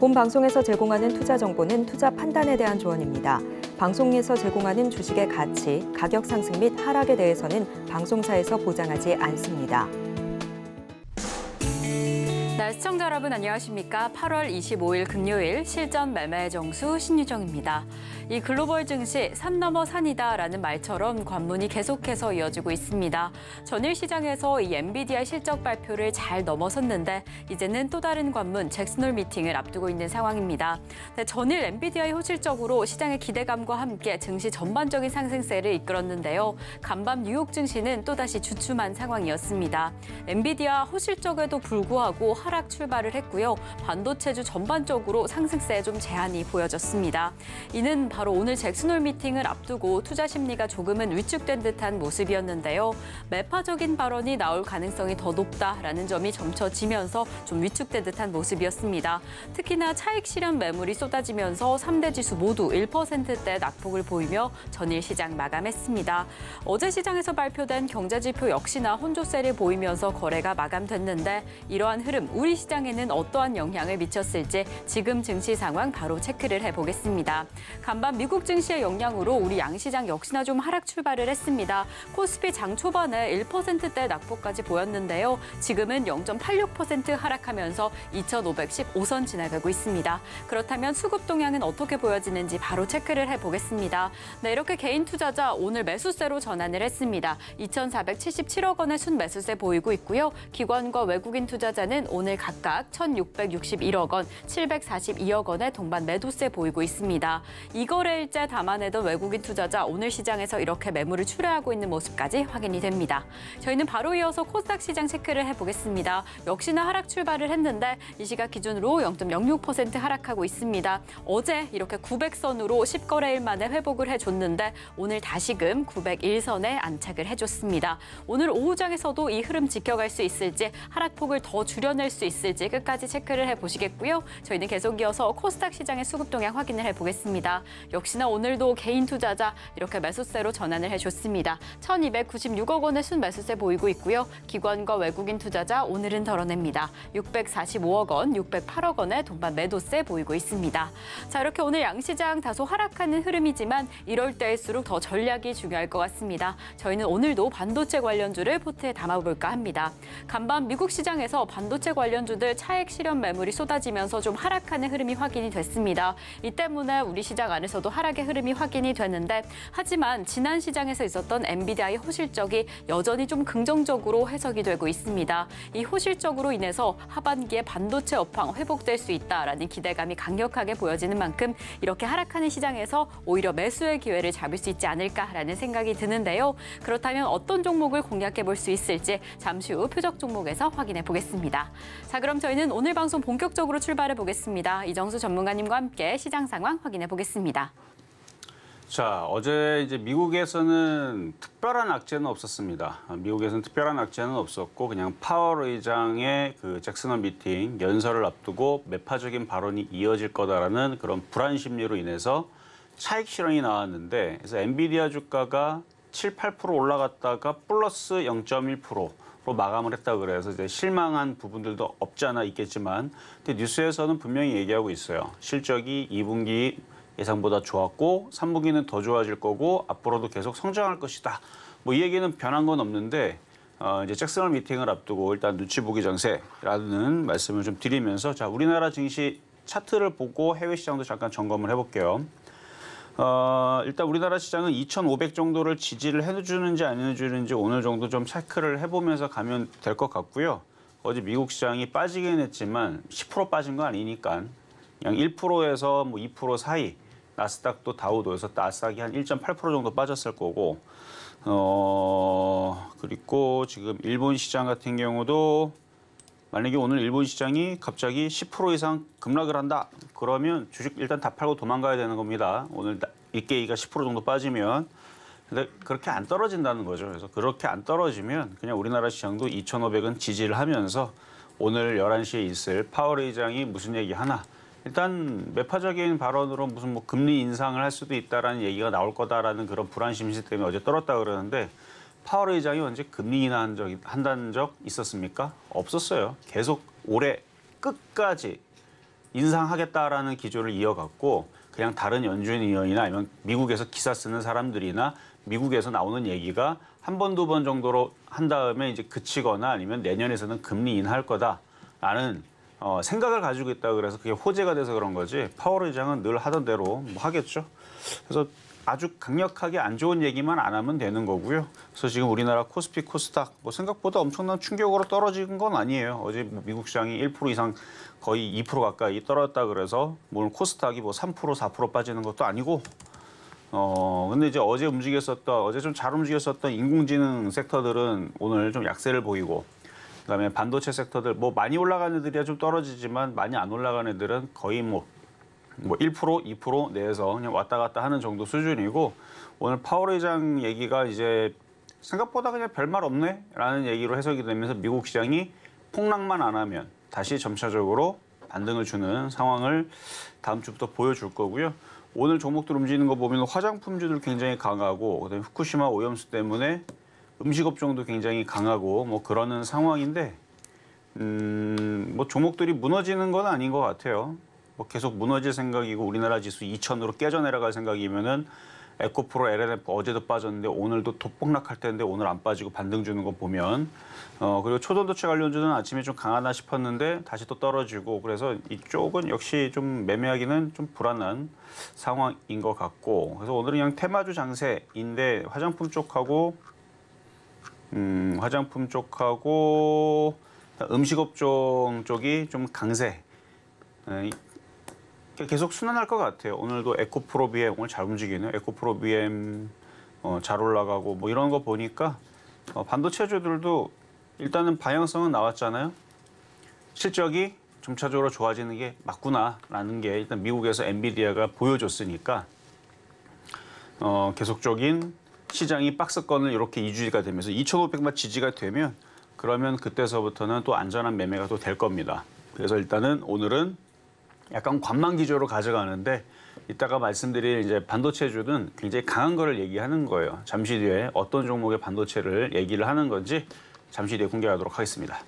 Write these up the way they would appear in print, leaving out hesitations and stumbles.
본 방송에서 제공하는 투자 정보는 투자 판단에 대한 조언입니다. 방송에서 제공하는 주식의 가치, 가격 상승 및 하락에 대해서는 방송사에서 보장하지 않습니다. 네, 시청자 여러분 안녕하십니까? 8월 25일 금요일 실전 매매의 정수 신유정입니다. 이 글로벌 증시 산 넘어 산이다라는 말처럼 관문이 계속해서 이어지고 있습니다. 전일 시장에서 이 엔비디아 실적 발표를 잘 넘어섰는데 이제는 또 다른 관문 잭슨홀 미팅을 앞두고 있는 상황입니다. 네, 전일 엔비디아의 호실적으로 시장의 기대감과 함께 증시 전반적인 상승세를 이끌었는데요. 간밤 뉴욕 증시는 또다시 주춤한 상황이었습니다. 엔비디아 호실적에도 불구하고 하락 출발을 했고요. 반도체주 전반적으로 상승세에 좀 제한이 보여졌습니다. 이는 바로 오늘 잭슨홀 미팅을 앞두고 투자 심리가 조금은 위축된 듯한 모습이었는데요. 매파적인 발언이 나올 가능성이 더 높다라는 점이 점쳐지면서 좀 위축된 듯한 모습이었습니다. 특히나 차익 실현 매물이 쏟아지면서 3대 지수 모두 1%대 낙폭을 보이며 전일 시장 마감했습니다. 어제 시장에서 발표된 경제지표 역시나 혼조세를 보이면서 거래가 마감됐는데 이러한 흐름 우리 시장에는 어떠한 영향을 미쳤을지 지금 증시 상황 바로 체크를 해보겠습니다. 간밤 미국 증시의 영향으로 우리 양시장 역시나 좀 하락 출발을 했습니다. 코스피 장 초반에 1%대 낙폭까지 보였는데요. 지금은 0.86% 하락하면서 2,515선 지나가고 있습니다. 그렇다면 수급 동향은 어떻게 보여지는지 바로 체크를 해보겠습니다. 네, 이렇게 개인 투자자 오늘 매수세로 전환을 했습니다. 2,477억 원의 순매수세 보이고 있고요. 기관과 외국인 투자자는 오늘 각각 1,661억 원, 742억 원의 동반 매도세 보이고 있습니다. 이거래일째 담아내던 외국인 투자자 오늘 시장에서 이렇게 매물을 출회하고 있는 모습까지 확인이 됩니다. 저희는 바로 이어서 코스닥 시장 체크를 해보겠습니다. 역시나 하락 출발을 했는데 이 시각 기준으로 0.06% 하락하고 있습니다. 어제 이렇게 900선으로 10거래일 만에 회복을 해줬는데 오늘 다시금 901선에 안착을 해줬습니다. 오늘 오후장에서도 이 흐름 지켜갈 수 있을지 하락폭을 더 줄여낼 수 있을지 끝까지 체크를 해보시겠고요. 저희는 계속 이어서 코스닥 시장의 수급 동향 확인을 해보겠습니다. 역시나 오늘도 개인 투자자 이렇게 매수세로 전환을 해줬습니다. 1,296억 원의 순매수세 보이고 있고요. 기관과 외국인 투자자 오늘은 덜어냅니다. 645억 원, 608억 원의 동반 매도세 보이고 있습니다. 자, 이렇게 오늘 양시장 다소 하락하는 흐름이지만 이럴 때일수록 더 전략이 중요할 것 같습니다. 저희는 오늘도 반도체 관련주를 포트에 담아볼까 합니다. 간밤 미국 시장에서 반도체 관련주들 차익 실현 매물이 쏟아지면서 좀 하락하는 흐름이 확인이 됐습니다. 이 때문에 우리 시장 안에서도 하락의 흐름이 확인이 되는데 하지만 지난 시장에서 있었던 엔비디아의 호실적이 여전히 좀 긍정적으로 해석이 되고 있습니다. 이 호실적으로 인해서 하반기에 반도체 업황 회복될 수 있다라는 기대감이 강력하게 보여지는 만큼 이렇게 하락하는 시장에서 오히려 매수의 기회를 잡을 수 있지 않을까라는 생각이 드는데요. 그렇다면 어떤 종목을 공략해 볼 수 있을지 잠시 후 표적 종목에서 확인해 보겠습니다. 자, 그럼 저희는 오늘 방송 본격적으로 출발해 보겠습니다. 이정수 전문가님과 함께 시장 상황 확인해 보겠습니다. 자, 어제 이제 미국에서는 특별한 악재는 없었습니다. 미국에서는 특별한 악재는 없었고 그냥 파월 의장의 그 잭슨홀 미팅 연설을 앞두고 매파적인 발언이 이어질 거다라는 그런 불안 심리로 인해서 차익 실현이 나왔는데 그래서 엔비디아 주가가 7, 8% 올라갔다가 플러스 0.1%로 마감을 했다고 그래서 이제 실망한 부분들도 없지 않아 있겠지만 근데 뉴스에서는 분명히 얘기하고 있어요. 실적이 2분기 예상보다 좋았고 3분기는 더 좋아질 거고 앞으로도 계속 성장할 것이다. 뭐 이 얘기는 변한 건 없는데 이제 잭슨홀 미팅을 앞두고 일단 눈치 보기 장세라는 말씀을 좀 드리면서 자, 우리나라 증시 차트를 보고 해외 시장도 잠깐 점검을 해볼게요. 일단 우리나라 시장은 2,500 정도를 지지를 해주는지 안 해주는지 오늘 정도 좀 체크를 해보면서 가면 될 것 같고요. 어제 미국 시장이 빠지긴 했지만 10% 빠진 거 아니니까 그냥 1%에서 뭐 2% 사이 나스닥도 다우도 해서 나스닥이 한 1.8% 정도 빠졌을 거고 그리고 지금 일본 시장 같은 경우도 만약에 오늘 일본 시장이 갑자기 10% 이상 급락을 한다. 그러면 주식 일단 다 팔고 도망가야 되는 겁니다. 오늘 니케이가 10% 정도 빠지면. 근데 그렇게 안 떨어진다는 거죠. 그래서 그렇게 안 떨어지면 그냥 우리나라 시장도 2,500은 지지를 하면서 오늘 11시에 있을 파월 의장이 무슨 얘기 하나. 일단 매파적인 발언으로 무슨 뭐 금리 인상을 할 수도 있다라는 얘기가 나올 거다라는 그런 불안 심리 때문에 어제 떨었다 그러는데 파월 의장이 언제 금리 인하 한다는 적 있었습니까? 없었어요. 계속 올해 끝까지 인상하겠다라는 기조를 이어갔고 그냥 다른 연준 위원이나 아니면 미국에서 기사 쓰는 사람들이나 미국에서 나오는 얘기가 한 번, 두 번 정도로 한 다음에 이제 그치거나 아니면 내년에서는 금리 인하할 거다라는 생각을 가지고 있다 그래서 그게 호재가 돼서 그런 거지 파월 의장은 늘 하던 대로 뭐 하겠죠. 그래서 아주 강력하게 안 좋은 얘기만 안 하면 되는 거고요. 그래서 지금 우리나라 코스피, 코스닥 뭐 생각보다 엄청난 충격으로 떨어진 건 아니에요. 어제 미국 시장이 1% 이상 거의 2% 가까이 떨어졌다 그래서 오늘 코스닥이 뭐 3%, 4% 빠지는 것도 아니고 근데 이제 어제 좀 잘 움직였었던 인공지능 sek터들은 오늘 좀 약세를 보이고 그다음에 반도체 섹터들 뭐 많이 올라간 애들이야 좀 떨어지지만 많이 안 올라간 애들은 거의 뭐 1%, 2% 내에서 그냥 왔다 갔다 하는 정도 수준이고 오늘 파월 의장 얘기가 이제 생각보다 그냥 별말 없네라는 얘기로 해석이 되면서 미국 시장이 폭락만 안 하면 다시 점차적으로 반등을 주는 상황을 다음 주부터 보여줄 거고요. 오늘 종목들 움직이는 거 보면 화장품주들 굉장히 강하고 그다음에 후쿠시마 오염수 때문에 음식업종도 굉장히 강하고 뭐 그러는 상황인데 뭐 종목들이 무너지는 건 아닌 것 같아요. 뭐 계속 무너질 생각이고 우리나라 지수 2,000으로 깨져 내려갈 생각이면은 에코프로, LNF 어제도 빠졌는데 오늘도 도폭락할 텐데 오늘 안 빠지고 반등 주는 거 보면 그리고 초전도체 관련주는 아침에 좀 강하나 싶었는데 다시 또 떨어지고 그래서 이쪽은 역시 좀 매매하기는 좀 불안한 상황인 것 같고 그래서 오늘은 그냥 테마주 장세인데 화장품 쪽하고 음식업종 쪽이 좀 강세. 계속 순환할 것 같아요. 오늘도 에코프로 BM 오늘 잘 움직이네요. 에코프로 BM 잘 올라가고 뭐 이런 거 보니까 반도체주들도 일단은 방향성은 나왔잖아요. 실적이 점차적으로 좋아지는 게 맞구나라는 게 일단 미국에서 엔비디아가 보여줬으니까 계속적인 시장이 박스권을 이렇게 유지가 되면서 2,500만 지지가 되면 그러면 그때서부터는 또 안전한 매매가 또 될 겁니다. 그래서 일단은 오늘은 약간 관망 기조로 가져가는데 이따가 말씀드릴 이제 반도체주는 굉장히 강한 거를 얘기하는 거예요. 잠시 뒤에 어떤 종목의 반도체를 얘기를 하는 건지 잠시 뒤에 공개하도록 하겠습니다.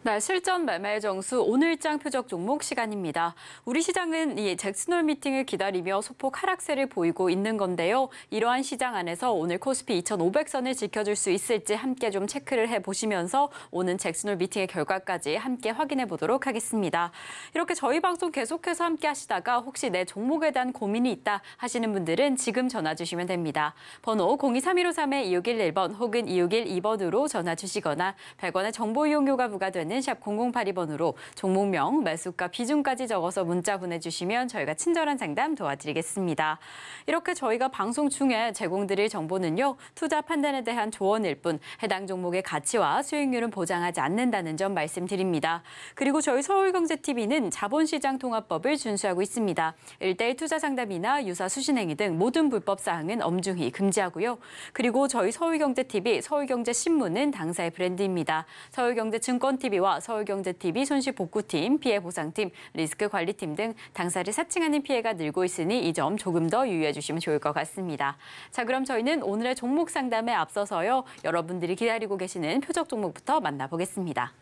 네, 실전 매매의 정수 오늘장 표적 종목 시간입니다. 우리 시장은 이 잭슨홀 미팅을 기다리며 소폭 하락세를 보이고 있는 건데요. 이러한 시장 안에서 오늘 코스피 2,500선을 지켜줄 수 있을지 함께 좀 체크를 해보시면서 오는 잭슨홀 미팅의 결과까지 함께 확인해 보도록 하겠습니다. 이렇게 저희 방송 계속해서 함께 하시다가 혹시 내 종목에 대한 고민이 있다 하시는 분들은 지금 전화 주시면 됩니다. 번호 023153-2611번 혹은 2612번으로 전화 주시거나 100원의 정보 이용료가 부과되는 샵 0082번으로 종목명, 매수가, 비중까지 적어서 문자 보내주시면 저희가 친절한 상담 도와드리겠습니다. 이렇게 저희가 방송 중에 제공드릴 정보는요. 투자 판단에 대한 조언일 뿐 해당 종목의 가치와 수익률은 보장하지 않는다는 점 말씀드립니다. 그리고 저희 서울경제TV는 자본시장 통합법을 준수하고 있습니다. 1:1 투자 상담이나 유사 수신행위 등 모든 불법 사항은 엄중히 금지하고요. 그리고 저희 서울경제TV, 서울경제신문은 당사의 브랜드입니다. 서울경제증권TV와 서울경제TV 손실복구팀, 피해보상팀, 리스크관리팀 등 당사를 사칭하는 피해가 늘고 있으니 이 점 조금 더 유의해 주시면 좋을 것 같습니다. 자, 그럼 저희는 오늘의 종목 상담에 앞서서요. 여러분들이 기다리고 계시는 표적 종목부터 만나보겠습니다.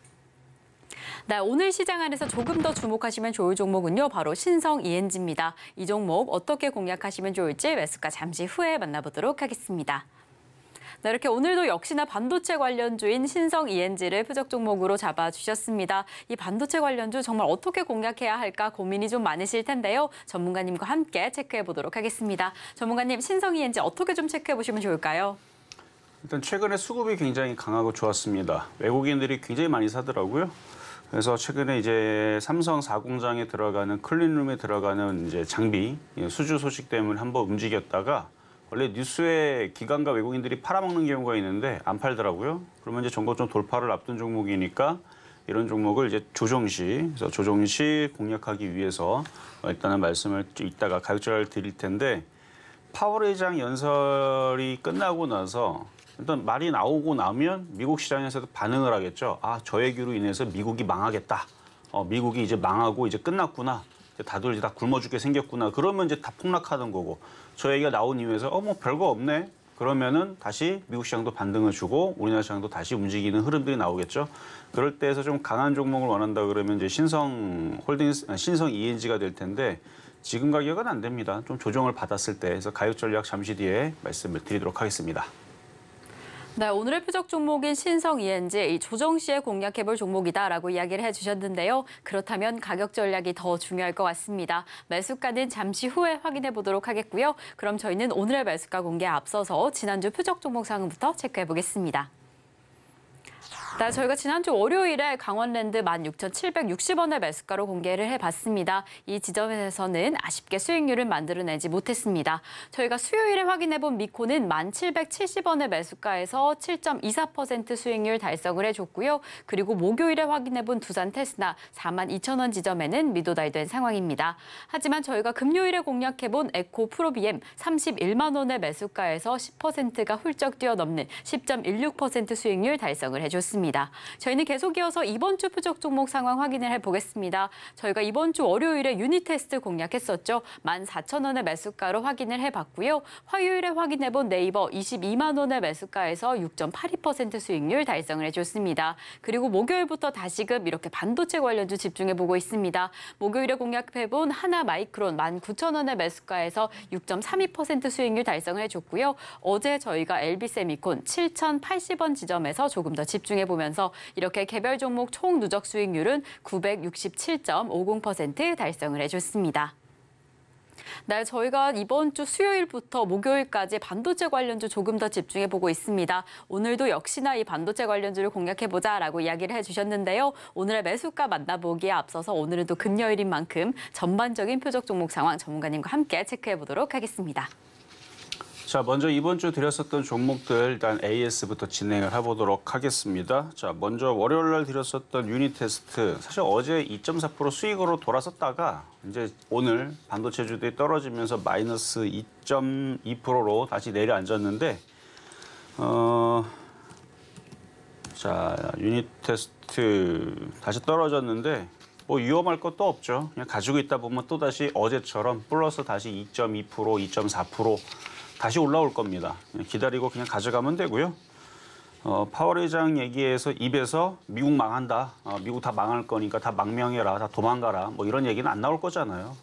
네, 오늘 시장 안에서 조금 더 주목하시면 좋을 종목은요. 바로 신성 ENG입니다. 이 종목 어떻게 공략하시면 좋을지 매수가 잠시 후에 만나보도록 하겠습니다. 네, 이렇게 오늘도 역시나 반도체 관련주인 신성 ENG를 표적 종목으로 잡아주셨습니다. 이 반도체 관련주 정말 어떻게 공략해야 할까 고민이 좀 많으실 텐데요. 전문가님과 함께 체크해 보도록 하겠습니다. 전문가님, 신성 ENG 어떻게 좀 체크해 보시면 좋을까요? 일단 최근에 수급이 굉장히 강하고 좋았습니다. 외국인들이 굉장히 많이 사더라고요. 그래서 최근에 이제 삼성 4공장에 들어가는 클린룸에 들어가는 이제 장비 수주 소식 때문에 한번 움직였다가 원래 뉴스에 기관과 외국인들이 팔아먹는 경우가 있는데 안 팔더라고요. 그러면 이제 정고점 돌파를 앞둔 종목이니까 이런 종목을 이제 그래서 조정시 공략하기 위해서 일단은 말씀을 이따가 가격적을 드릴 텐데 파월 의장 연설이 끝나고 나서 일단 말이 나오고 나면 미국 시장에서도 반응을 하겠죠. 아, 저 얘기로 인해서 미국이 망하겠다. 미국이 이제 망하고 이제 끝났구나. 다들 이제 다 굶어 죽게 생겼구나. 그러면 이제 다 폭락하던 거고. 저 얘기가 나온 이유에서 뭐 별거 없네. 그러면은 다시 미국 시장도 반등을 주고 우리나라 시장도 다시 움직이는 흐름들이 나오겠죠. 그럴 때에서 좀 강한 종목을 원한다 그러면 이제 신성 ENG가 될 텐데 지금 가격은 안 됩니다. 좀 조정을 받았을 때 해서 가격 전략 잠시 뒤에 말씀을 드리도록 하겠습니다. 네, 오늘의 표적 종목인 신성 ENG, 이 조정 시에 공략해볼 종목이다라고 이야기를 해주셨는데요. 그렇다면 가격 전략이 더 중요할 것 같습니다. 매수가는 잠시 후에 확인해 보도록 하겠고요. 그럼 저희는 오늘의 매수가 공개에 앞서서 지난주 표적 종목 상황부터 체크해 보겠습니다. 네, 저희가 지난주 월요일에 강원랜드 16,760원의 매수가로 공개를 해봤습니다. 이 지점에서는 아쉽게 수익률을 만들어내지 못했습니다. 저희가 수요일에 확인해본 미코는 1,770원의 매수가에서 7.24% 수익률 달성을 해줬고요. 그리고 목요일에 확인해본 두산 테스나 42,000원 지점에는 미도달된 상황입니다. 하지만 저희가 금요일에 공략해본 에코 프로비엠 31만 원의 매수가에서 10%가 훌쩍 뛰어넘는 10.16% 수익률 달성을 해줬습니다. 저희는 계속 이어서 이번 주 표적 종목 상황 확인을 해보겠습니다. 저희가 이번 주 월요일에 유니테스트 공략했었죠. 14,000원의 매수가로 확인을 해봤고요. 화요일에 확인해본 네이버 22만 원의 매수가에서 6.82% 수익률 달성을 해줬습니다. 그리고 목요일부터 다시금 이렇게 반도체 관련주 집중해보고 있습니다. 목요일에 공략해본 하나마이크론 19,000원의 매수가에서 6.32% 수익률 달성을 해줬고요. 어제 저희가 LB세미콘 7,080원 지점에서 조금 더 집중해보면서 이렇게 개별 종목 총 누적 수익률은 967.50% 달성을 해줬습니다. 네, 저희가 이번 주 수요일부터 목요일까지 반도체 관련주 조금 더 집중해보고 있습니다. 오늘도 역시나 이 반도체 관련주를 공략해보자라고 이야기를 해주셨는데요. 오늘의 매수가 만나보기에 앞서서 오늘은 또 금요일인 만큼 전반적인 표적 종목 상황 전문가님과 함께 체크해보도록 하겠습니다. 자, 먼저 이번 주 드렸었던 종목들 일단 AS부터 진행을 해보도록 하겠습니다. 자, 먼저 월요일 날 드렸었던 유니테스트 사실 어제 2.4% 수익으로 돌아섰다가 이제 오늘 반도체주들이 떨어지면서 마이너스 2.2%로 다시 내려앉았는데 자, 유니테스트 다시 떨어졌는데 뭐 위험할 것도 없죠. 그냥 가지고 있다 보면 또 다시 어제처럼 플러스 다시 2.2%, 2.4% 다시 올라올 겁니다. 기다리고 그냥 가져가면 되고요. 파월 의장 얘기에서 입에서 미국 망한다. 미국 다 망할 거니까 다 망명해라. 다 도망가라. 뭐 이런 얘기는 안 나올 거잖아요.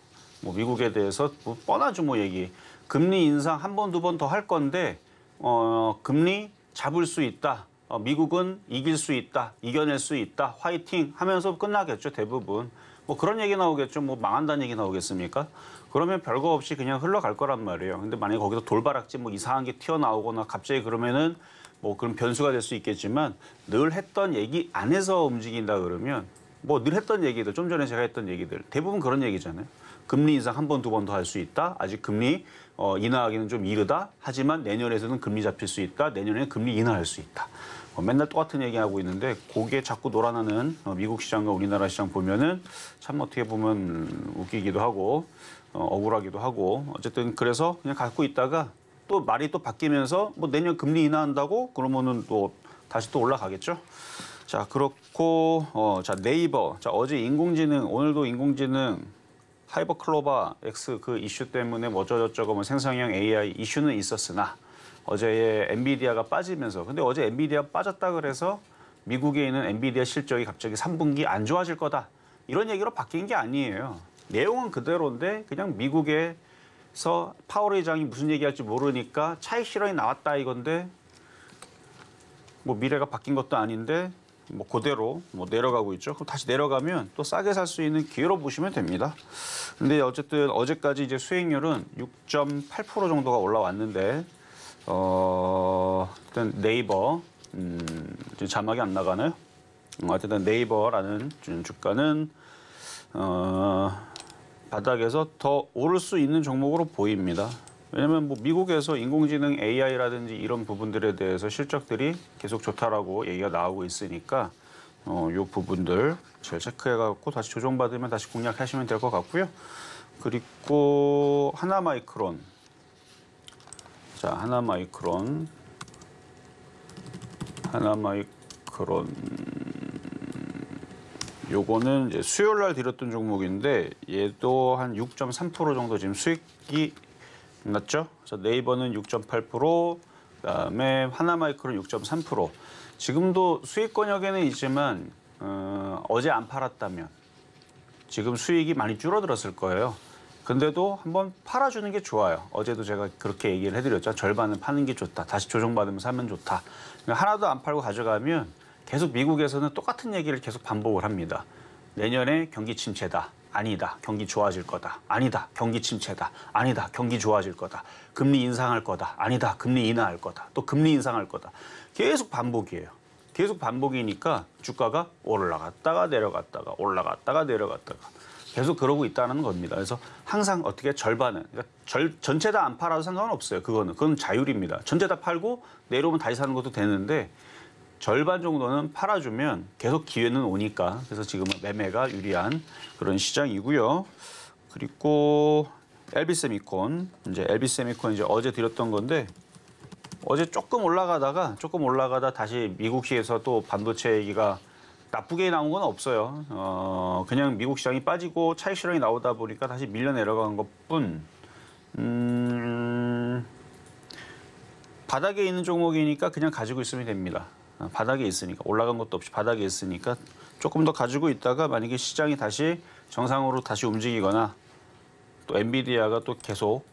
뭐 미국에 대해서 뭐 뻔하죠 뭐 얘기. 금리 인상 한 번, 두 번 더 할 건데 금리 잡을 수 있다. 미국은 이길 수 있다. 이겨낼 수 있다. 화이팅 하면서 끝나겠죠 대부분. 뭐 그런 얘기 나오겠죠. 뭐 망한다는 얘기 나오겠습니까? 그러면 별거 없이 그냥 흘러갈 거란 말이에요. 근데 만약에 거기서 돌발악질 뭐 이상한 게 튀어나오거나 갑자기 그러면은 뭐 그런 변수가 될 수 있겠지만 늘 했던 얘기 안에서 움직인다 그러면 뭐 늘 했던 얘기들 좀 전에 제가 했던 얘기들 대부분 그런 얘기잖아요. 금리 인상 한 번, 두 번 더 할 수 있다. 아직 금리 인하하기는 좀 이르다. 하지만 내년에서는 금리 잡힐 수 있다. 내년에는 금리 인하할 수 있다. 맨날 똑같은 얘기하고 있는데 거기에 자꾸 놀아나는 미국 시장과 우리나라 시장 보면은 참 어떻게 보면 웃기기도 하고 억울하기도 하고 어쨌든 그래서 그냥 갖고 있다가 또 말이 또 바뀌면서 뭐 내년 금리 인하한다고 그러면은 또 다시 또 올라가겠죠. 자, 그렇고 자, 네이버. 자, 어제 인공지능 오늘도 인공지능 하이퍼클로바 X 그 이슈 때문에 뭐 어쩌고저쩌고 뭐 생성형 AI 이슈는 있었으나 어제의 엔비디아가 빠지면서 근데 어제 엔비디아 빠졌다 그래서 미국에 있는 엔비디아 실적이 갑자기 3분기 안 좋아질 거다. 이런 얘기로 바뀐 게 아니에요. 내용은 그대로인데 그냥 미국에서 파월 의장이 무슨 얘기할지 모르니까 차익 실현이 나왔다 이건데 뭐 미래가 바뀐 것도 아닌데 뭐 그대로 뭐 내려가고 있죠. 그럼 다시 내려가면 또 싸게 살 수 있는 기회로 보시면 됩니다. 근데 어쨌든 어제까지 이제 수익률은 6.8% 정도가 올라왔는데 일단 네이버 자막이 안 나가나요? 어쨌든 네이버라는 주가는 바닥에서 더 오를 수 있는 종목으로 보입니다. 왜냐하면 뭐 미국에서 인공지능 AI라든지 이런 부분들에 대해서 실적들이 계속 좋다라고 얘기가 나오고 있으니까 요 부분들 잘 체크해갖고 다시 조정받으면 다시 공략하시면 될 것 같고요. 그리고 하나마이크론. 자, 하나마이크론. 요거는 이제 수요일 날 드렸던 종목인데 얘도 한 6.3% 정도 지금 수익이 났죠. 그래서 네이버는 6.8%, 그다음에 하나마이크로는 6.3%. 지금도 수익 권역에는 있지만 어제 안 팔았다면 지금 수익이 많이 줄어들었을 거예요. 근데도 한번 팔아주는 게 좋아요. 어제도 제가 그렇게 얘기를 해드렸죠. 절반은 파는 게 좋다. 다시 조정받으면 사면 좋다. 하나도 안 팔고 가져가면 계속 미국에서는 똑같은 얘기를 계속 반복을 합니다. 내년에 경기 침체다. 아니다. 경기 좋아질 거다. 아니다. 경기 침체다. 아니다. 경기 좋아질 거다. 금리 인상할 거다. 아니다. 금리 인하할 거다. 또 금리 인상할 거다. 계속 반복이에요. 계속 반복이니까 주가가 올라갔다가 내려갔다가 올라갔다가 내려갔다가 계속 그러고 있다는 겁니다. 그래서 항상 어떻게 절반은 그러니까 전체 다 안 팔아도 상관은 없어요. 그건 자율입니다. 전체 다 팔고 내려오면 다시 사는 것도 되는데 절반 정도는 팔아주면 계속 기회는 오니까 그래서 지금은 매매가 유리한 그런 시장이고요. 그리고 LB세미콘 이제 이제 어제 드렸던 건데 어제 조금 올라가다 다시 미국시에서 또 반도체 얘기가 나쁘게 나온 건 없어요. 그냥 미국 시장이 빠지고 차익 실현이 나오다 보니까 다시 밀려 내려간 것뿐. 바닥에 있는 종목이니까 그냥 가지고 있으면 됩니다. 바닥에 있으니까 올라간 것도 없이 바닥에 있으니까 조금 더 가지고 있다가 만약에 시장이 다시 정상으로 다시 움직이거나 또 엔비디아가 또 계속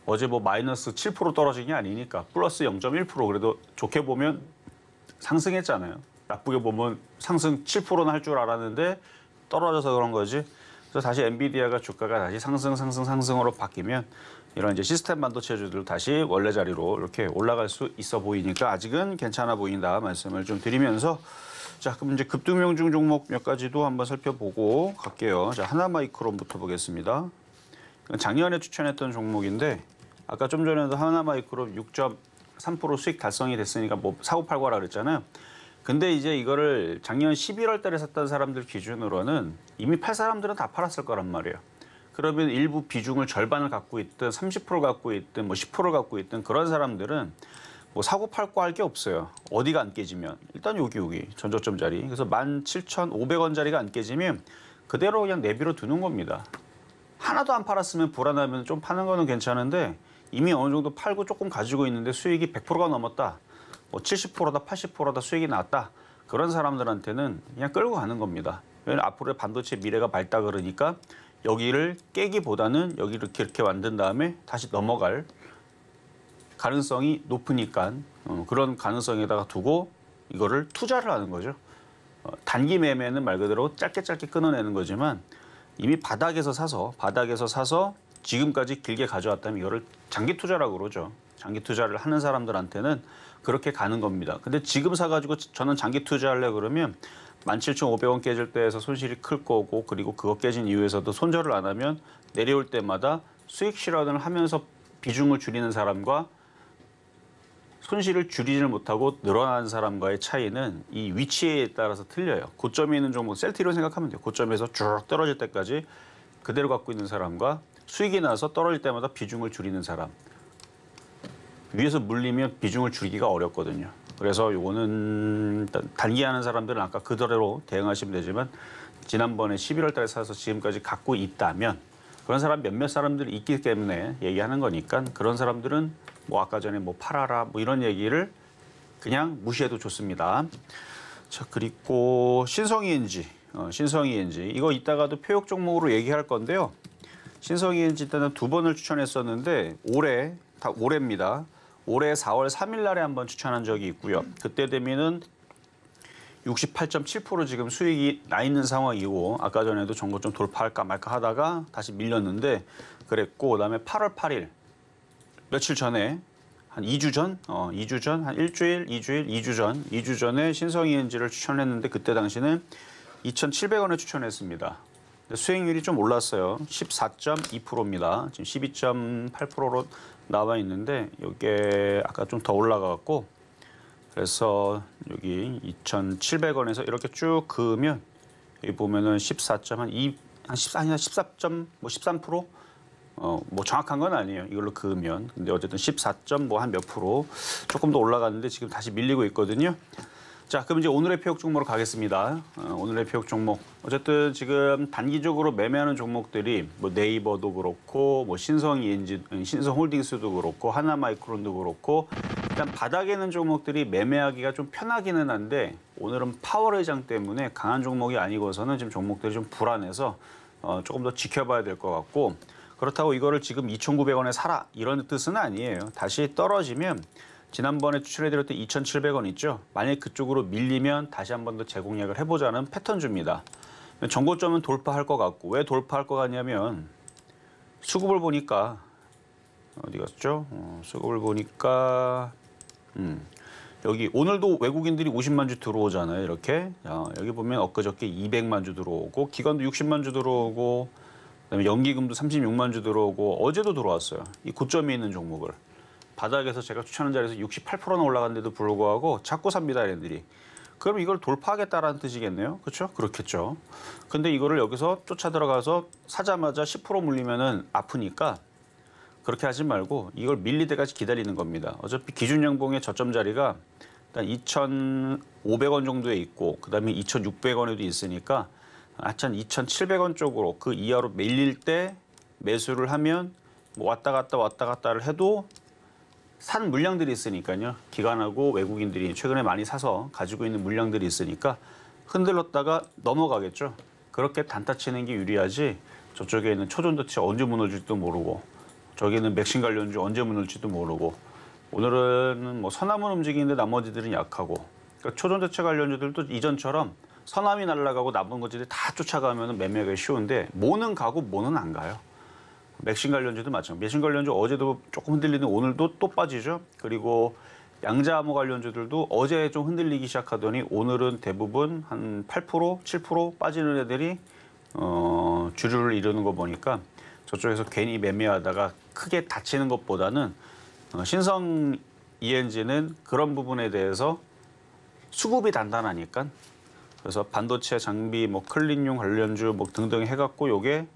어제 뭐 마이너스 7% 떨어진 게 아니니까 플러스 0.1% 그래도 좋게 보면 상승했잖아요. 나쁘게 보면 상승 7%는 할 줄 알았는데 떨어져서 그런 거지. 그래서 다시 엔비디아가 주가가 다시 상승으로 바뀌면 이런 이제 시스템 반도체주들 다시 원래 자리로 이렇게 올라갈 수 있어 보이니까 아직은 괜찮아 보인다 말씀을 좀 드리면서 자 그럼 이제 급등명중 종목 몇 가지도 한번 살펴보고 갈게요. 자 하나마이크론부터 보겠습니다. 작년에 추천했던 종목인데 아까 좀 전에도 하나마이크론 6.3% 수익 달성이 됐으니까 뭐 사고 팔고 하라 그랬잖아요. 근데 이제 이거를 작년 11월 달에 샀던 사람들 기준으로는 이미 팔 사람들은 다 팔았을 거란 말이에요. 그러면 일부 비중을 절반을 갖고 있든 30% 갖고 있든 뭐 10% 갖고 있든 그런 사람들은 뭐 사고 팔고 할 게 없어요. 어디가 안 깨지면 일단 여기 전저점 자리. 그래서 17,500원짜리가 안 깨지면 그대로 그냥 내비로 두는 겁니다. 하나도 안 팔았으면 불안하면 좀 파는 거는 괜찮은데 이미 어느 정도 팔고 조금 가지고 있는데 수익이 100%가 넘었다. 뭐 70%다 80%다 수익이 났다. 그런 사람들한테는 그냥 끌고 가는 겁니다. 왜냐하면 앞으로의 반도체 미래가 밝다 그러니까 여기를 깨기보다는 여기를 이렇게 만든 다음에 다시 넘어갈 가능성이 높으니까 그런 가능성에다가 두고 이거를 투자를 하는 거죠. 단기 매매는 말 그대로 짧게 끊어내는 거지만 이미 바닥에서 사서 지금까지 길게 가져왔다면 이거를 장기 투자라고 그러죠. 장기 투자를 하는 사람들한테는 그렇게 가는 겁니다. 근데 지금 사가지고 저는 장기 투자하려고 그러면 17,500원 깨질 때에서 손실이 클 거고 그리고 그거 깨진 이후에서도 손절을 안 하면 내려올 때마다 수익 실현을 하면서 비중을 줄이는 사람과 손실을 줄이지를 못하고 늘어나는 사람과의 차이는 이 위치에 따라서 틀려요. 고점에 있는 종목 셀티로 생각하면 돼요. 고점에서 쭉 떨어질 때까지 그대로 갖고 있는 사람과 수익이 나서 떨어질 때마다 비중을 줄이는 사람. 위에서 물리면 비중을 줄이기가 어렵거든요. 그래서 요거는 단기하는 사람들은 아까 그대로 대응하시면 되지만 지난번에 11월 달에 사서 지금까지 갖고 있다면 그런 사람 몇몇 사람들이 있기 때문에 얘기하는 거니까 그런 사람들은 뭐 아까 전에 뭐 팔아라 뭐 이런 얘기를 그냥 무시해도 좋습니다. 자 그리고 신성ENG 이거 이따가도 표역 종목으로 얘기할 건데요. 신성ENG 때는 2번을 추천했었는데 올해입니다. 올해 4월 3일 날에 한번 추천한 적이 있고요. 그때 되면은 68.7% 지금 수익이 나 있는 상황이고 아까 전에도 정보 좀 돌파할까 말까 하다가 다시 밀렸는데 그랬고 그다음에 8월 8일 며칠 전에 한 2주 전, 한 일주일, 2주 전에 신성ENG를 추천했는데 그때 당시는 2,700원에 추천했습니다. 수익률이 좀 올랐어요. 14.2%입니다. 지금 12.8%로 나와 있는데 이게 아까 좀 더 올라가고 그래서 여기 2,700원에서 이렇게 쭉 그으면 여기 보면은 13%? 뭐 정확한 건 아니에요. 이걸로 그으면. 근데 어쨌든 14. 뭐 한 몇 프로 조금 더 올라갔는데 지금 다시 밀리고 있거든요. 자, 그럼 이제 오늘의 표적 종목으로 가겠습니다. 오늘의 표적 종목. 어쨌든 지금 단기적으로 매매하는 종목들이 뭐 네이버도 그렇고, 뭐 신성홀딩스도 그렇고, 하나마이크론도 그렇고, 일단 바닥에 있는 종목들이 매매하기가 좀 편하기는 한데 오늘은 파월 의장 때문에 강한 종목이 아니고서는 지금 종목들이 좀 불안해서 조금 더 지켜봐야 될 것 같고, 그렇다고 이거를 지금 2,900원에 사라 이런 뜻은 아니에요. 다시 떨어지면 지난번에 추천해드렸던 2,700원 있죠. 만약에 그쪽으로 밀리면 다시 한 번 더 재공략을 해보자는 패턴주입니다. 전고점은 돌파할 것 같고, 왜 돌파할 것 같냐면 수급을 보니까 어디 갔죠? 수급을 보니까 여기 오늘도 외국인들이 50만 주 들어오잖아요. 이렇게 여기 보면 엊그저께 200만 주 들어오고, 기관도 60만 주 들어오고, 그다음에 연기금도 36만 주 들어오고, 어제도 들어왔어요. 이 고점에 있는 종목을. 바닥에서 제가 추천한 자리에서 68%나 올라갔는데도 불구하고 자꾸 삽니다, 얘네들이. 그럼 이걸 돌파하겠다라는 뜻이겠네요. 그렇죠? 그렇겠죠. 근데 이거를 여기서 쫓아 들어가서 사자마자 10% 물리면은 아프니까 그렇게 하지 말고 이걸 밀릴 때까지 기다리는 겁니다. 어차피 기준 양봉의 저점 자리가 일단 2,500원 정도에 있고, 그다음에 2,600원에도 있으니까 하여튼 2,700원 쪽으로 그 이하로 밀릴 때 매수를 하면 뭐 왔다 갔다를 해도 산 물량들이 있으니까요. 기관하고 외국인들이 최근에 많이 사서 가지고 있는 물량들이 있으니까 흔들렀다가 넘어가겠죠. 그렇게 단타 치는 게 유리하지, 저쪽에 있는 초전도체 언제 무너질지도 모르고, 저기는 맥신 관련주 언제 무너질지도 모르고, 오늘은 뭐 서남은 움직이는데 나머지들은 약하고, 그러니까 초전도체 관련주들도 이전처럼 서남이 날아가고 남은 것들이 다 쫓아가면 매매가 쉬운데 모는 가고 모는 안 가요. 맥신 관련주도 마찬가지. 맥신 관련주 어제도 조금 흔들리는 오늘도 또 빠지죠. 그리고 양자암호 관련주들도 어제 좀 흔들리기 시작하더니 오늘은 대부분 한 8%, 7% 빠지는 애들이 주류를 이루는 거 보니까 저쪽에서 괜히 매매하다가 크게 다치는 것보다는 신성 ENG는 그런 부분에 대해서 수급이 단단하니까, 그래서 반도체 장비, 뭐 클린용 관련주 뭐 등등 해갖고 요게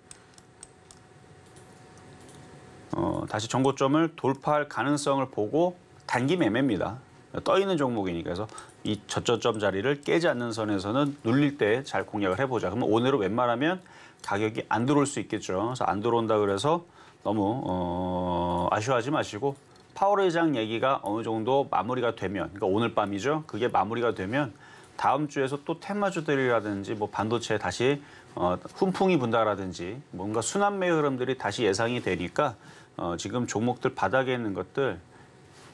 다시 전고점을 돌파할 가능성을 보고 단기 매매입니다. 떠 있는 종목이니까. 그래서 이 저점 자리를 깨지 않는 선에서는 눌릴 때 잘 공략을 해보자. 그러면 오늘은 웬만하면 가격이 안 들어올 수 있겠죠. 그래서 안 들어온다 그래서 너무 아쉬워하지 마시고, 파월 의장 얘기가 어느 정도 마무리가 되면, 그러니까 오늘 밤이죠. 그게 마무리가 되면 다음 주에서 또 테마주들이라든지 뭐 반도체에 다시 훈풍이 분다라든지 뭔가 순환매 흐름들이 다시 예상이 되니까 지금 종목들 바닥에 있는 것들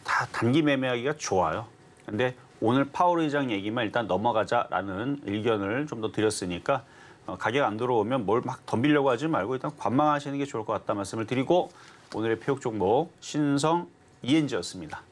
다 단기 매매하기가 좋아요. 근데 오늘 파월 의장 얘기만 일단 넘어가자라는 의견을 좀 더 드렸으니까 가격 안 들어오면 뭘 막 덤비려고 하지 말고 일단 관망하시는 게 좋을 것 같다 말씀을 드리고, 오늘의 표적 종목 신성 ENG였습니다.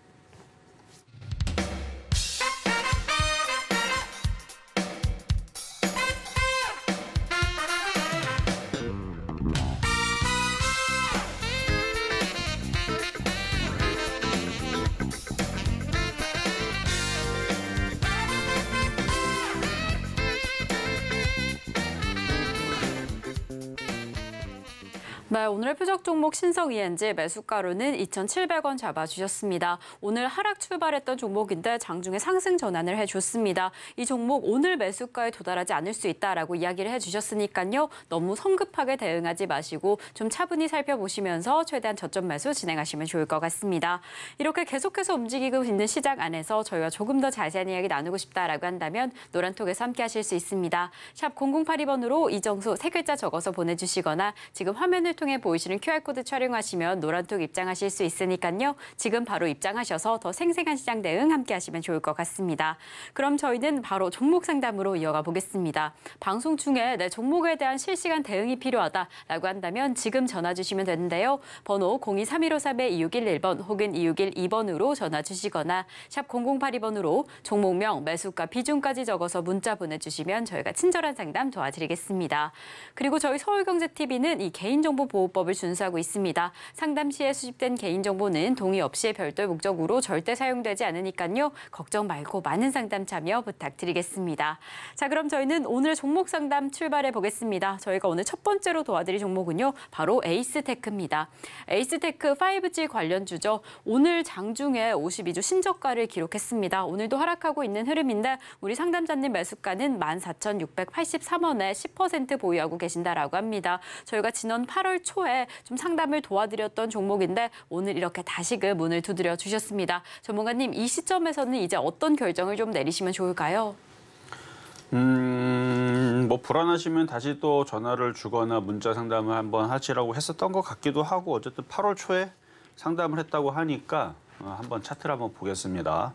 네, 오늘의 표적 종목 신성 ENG 매수가로는 2,700원 잡아주셨습니다. 오늘 하락 출발했던 종목인데 장중에 상승 전환을 해줬습니다. 이 종목 오늘 매수가에 도달하지 않을 수 있다라고 이야기를 해주셨으니까요. 너무 성급하게 대응하지 마시고 좀 차분히 살펴보시면서 최대한 저점 매수 진행하시면 좋을 것 같습니다. 이렇게 계속해서 움직이고 있는 시장 안에서 저희와 조금 더 자세한 이야기 나누고 싶다라고 한다면 노란톡에서 함께 하실 수 있습니다. 샵 0082번으로 이정수 3글자 적어서 보내주시거나 지금 화면을 통해 보이시는 QR코드 촬영하시면 노란톡 입장하실 수 있으니까요. 지금 바로 입장하셔서 더 생생한 시장 대응 함께 하시면 좋을 것 같습니다. 그럼 저희는 바로 종목 상담으로 이어가 보겠습니다. 방송 중에 내 종목에 대한 실시간 대응이 필요하다라고 한다면 지금 전화 주시면 되는데요. 번호 023153-2611번 혹은 2612번으로 전화 주시거나 샵 0082번으로 종목명, 매수가, 비중까지 적어서 문자 보내주시면 저희가 친절한 상담 도와드리겠습니다. 그리고 저희 서울경제TV는 이 개인정보 개인정보보호법을 준수하고 있습니다. 상담 시에 수집된 개인정보는 동의 없이 별도의 목적으로 절대 사용되지 않으니까요. 걱정 말고 많은 상담 참여 부탁드리겠습니다. 자, 그럼 저희는 오늘 종목 상담 출발해 보겠습니다. 저희가 오늘 첫 번째로 도와드릴 종목은요. 바로 에이스테크입니다. 에이스테크 5G 관련주죠. 오늘 장중에 52주 신저가를 기록했습니다. 오늘도 하락하고 있는 흐름인데 우리 상담자님 매수가는 14,683원에 10% 보유하고 계신다라고 합니다. 저희가 지난 8월 초에 좀 상담을 도와드렸던 종목인데 오늘 이렇게 다시금 문을 두드려 주셨습니다. 전문가님, 이 시점에서는 이제 어떤 결정을 좀 내리시면 좋을까요? 뭐 불안하시면 다시 또 전화를 주거나 문자 상담을 한번 하시라고 했었던 것 같기도 하고 어쨌든 8월 초에 상담을 했다고 하니까 한번 차트를 한번 보겠습니다.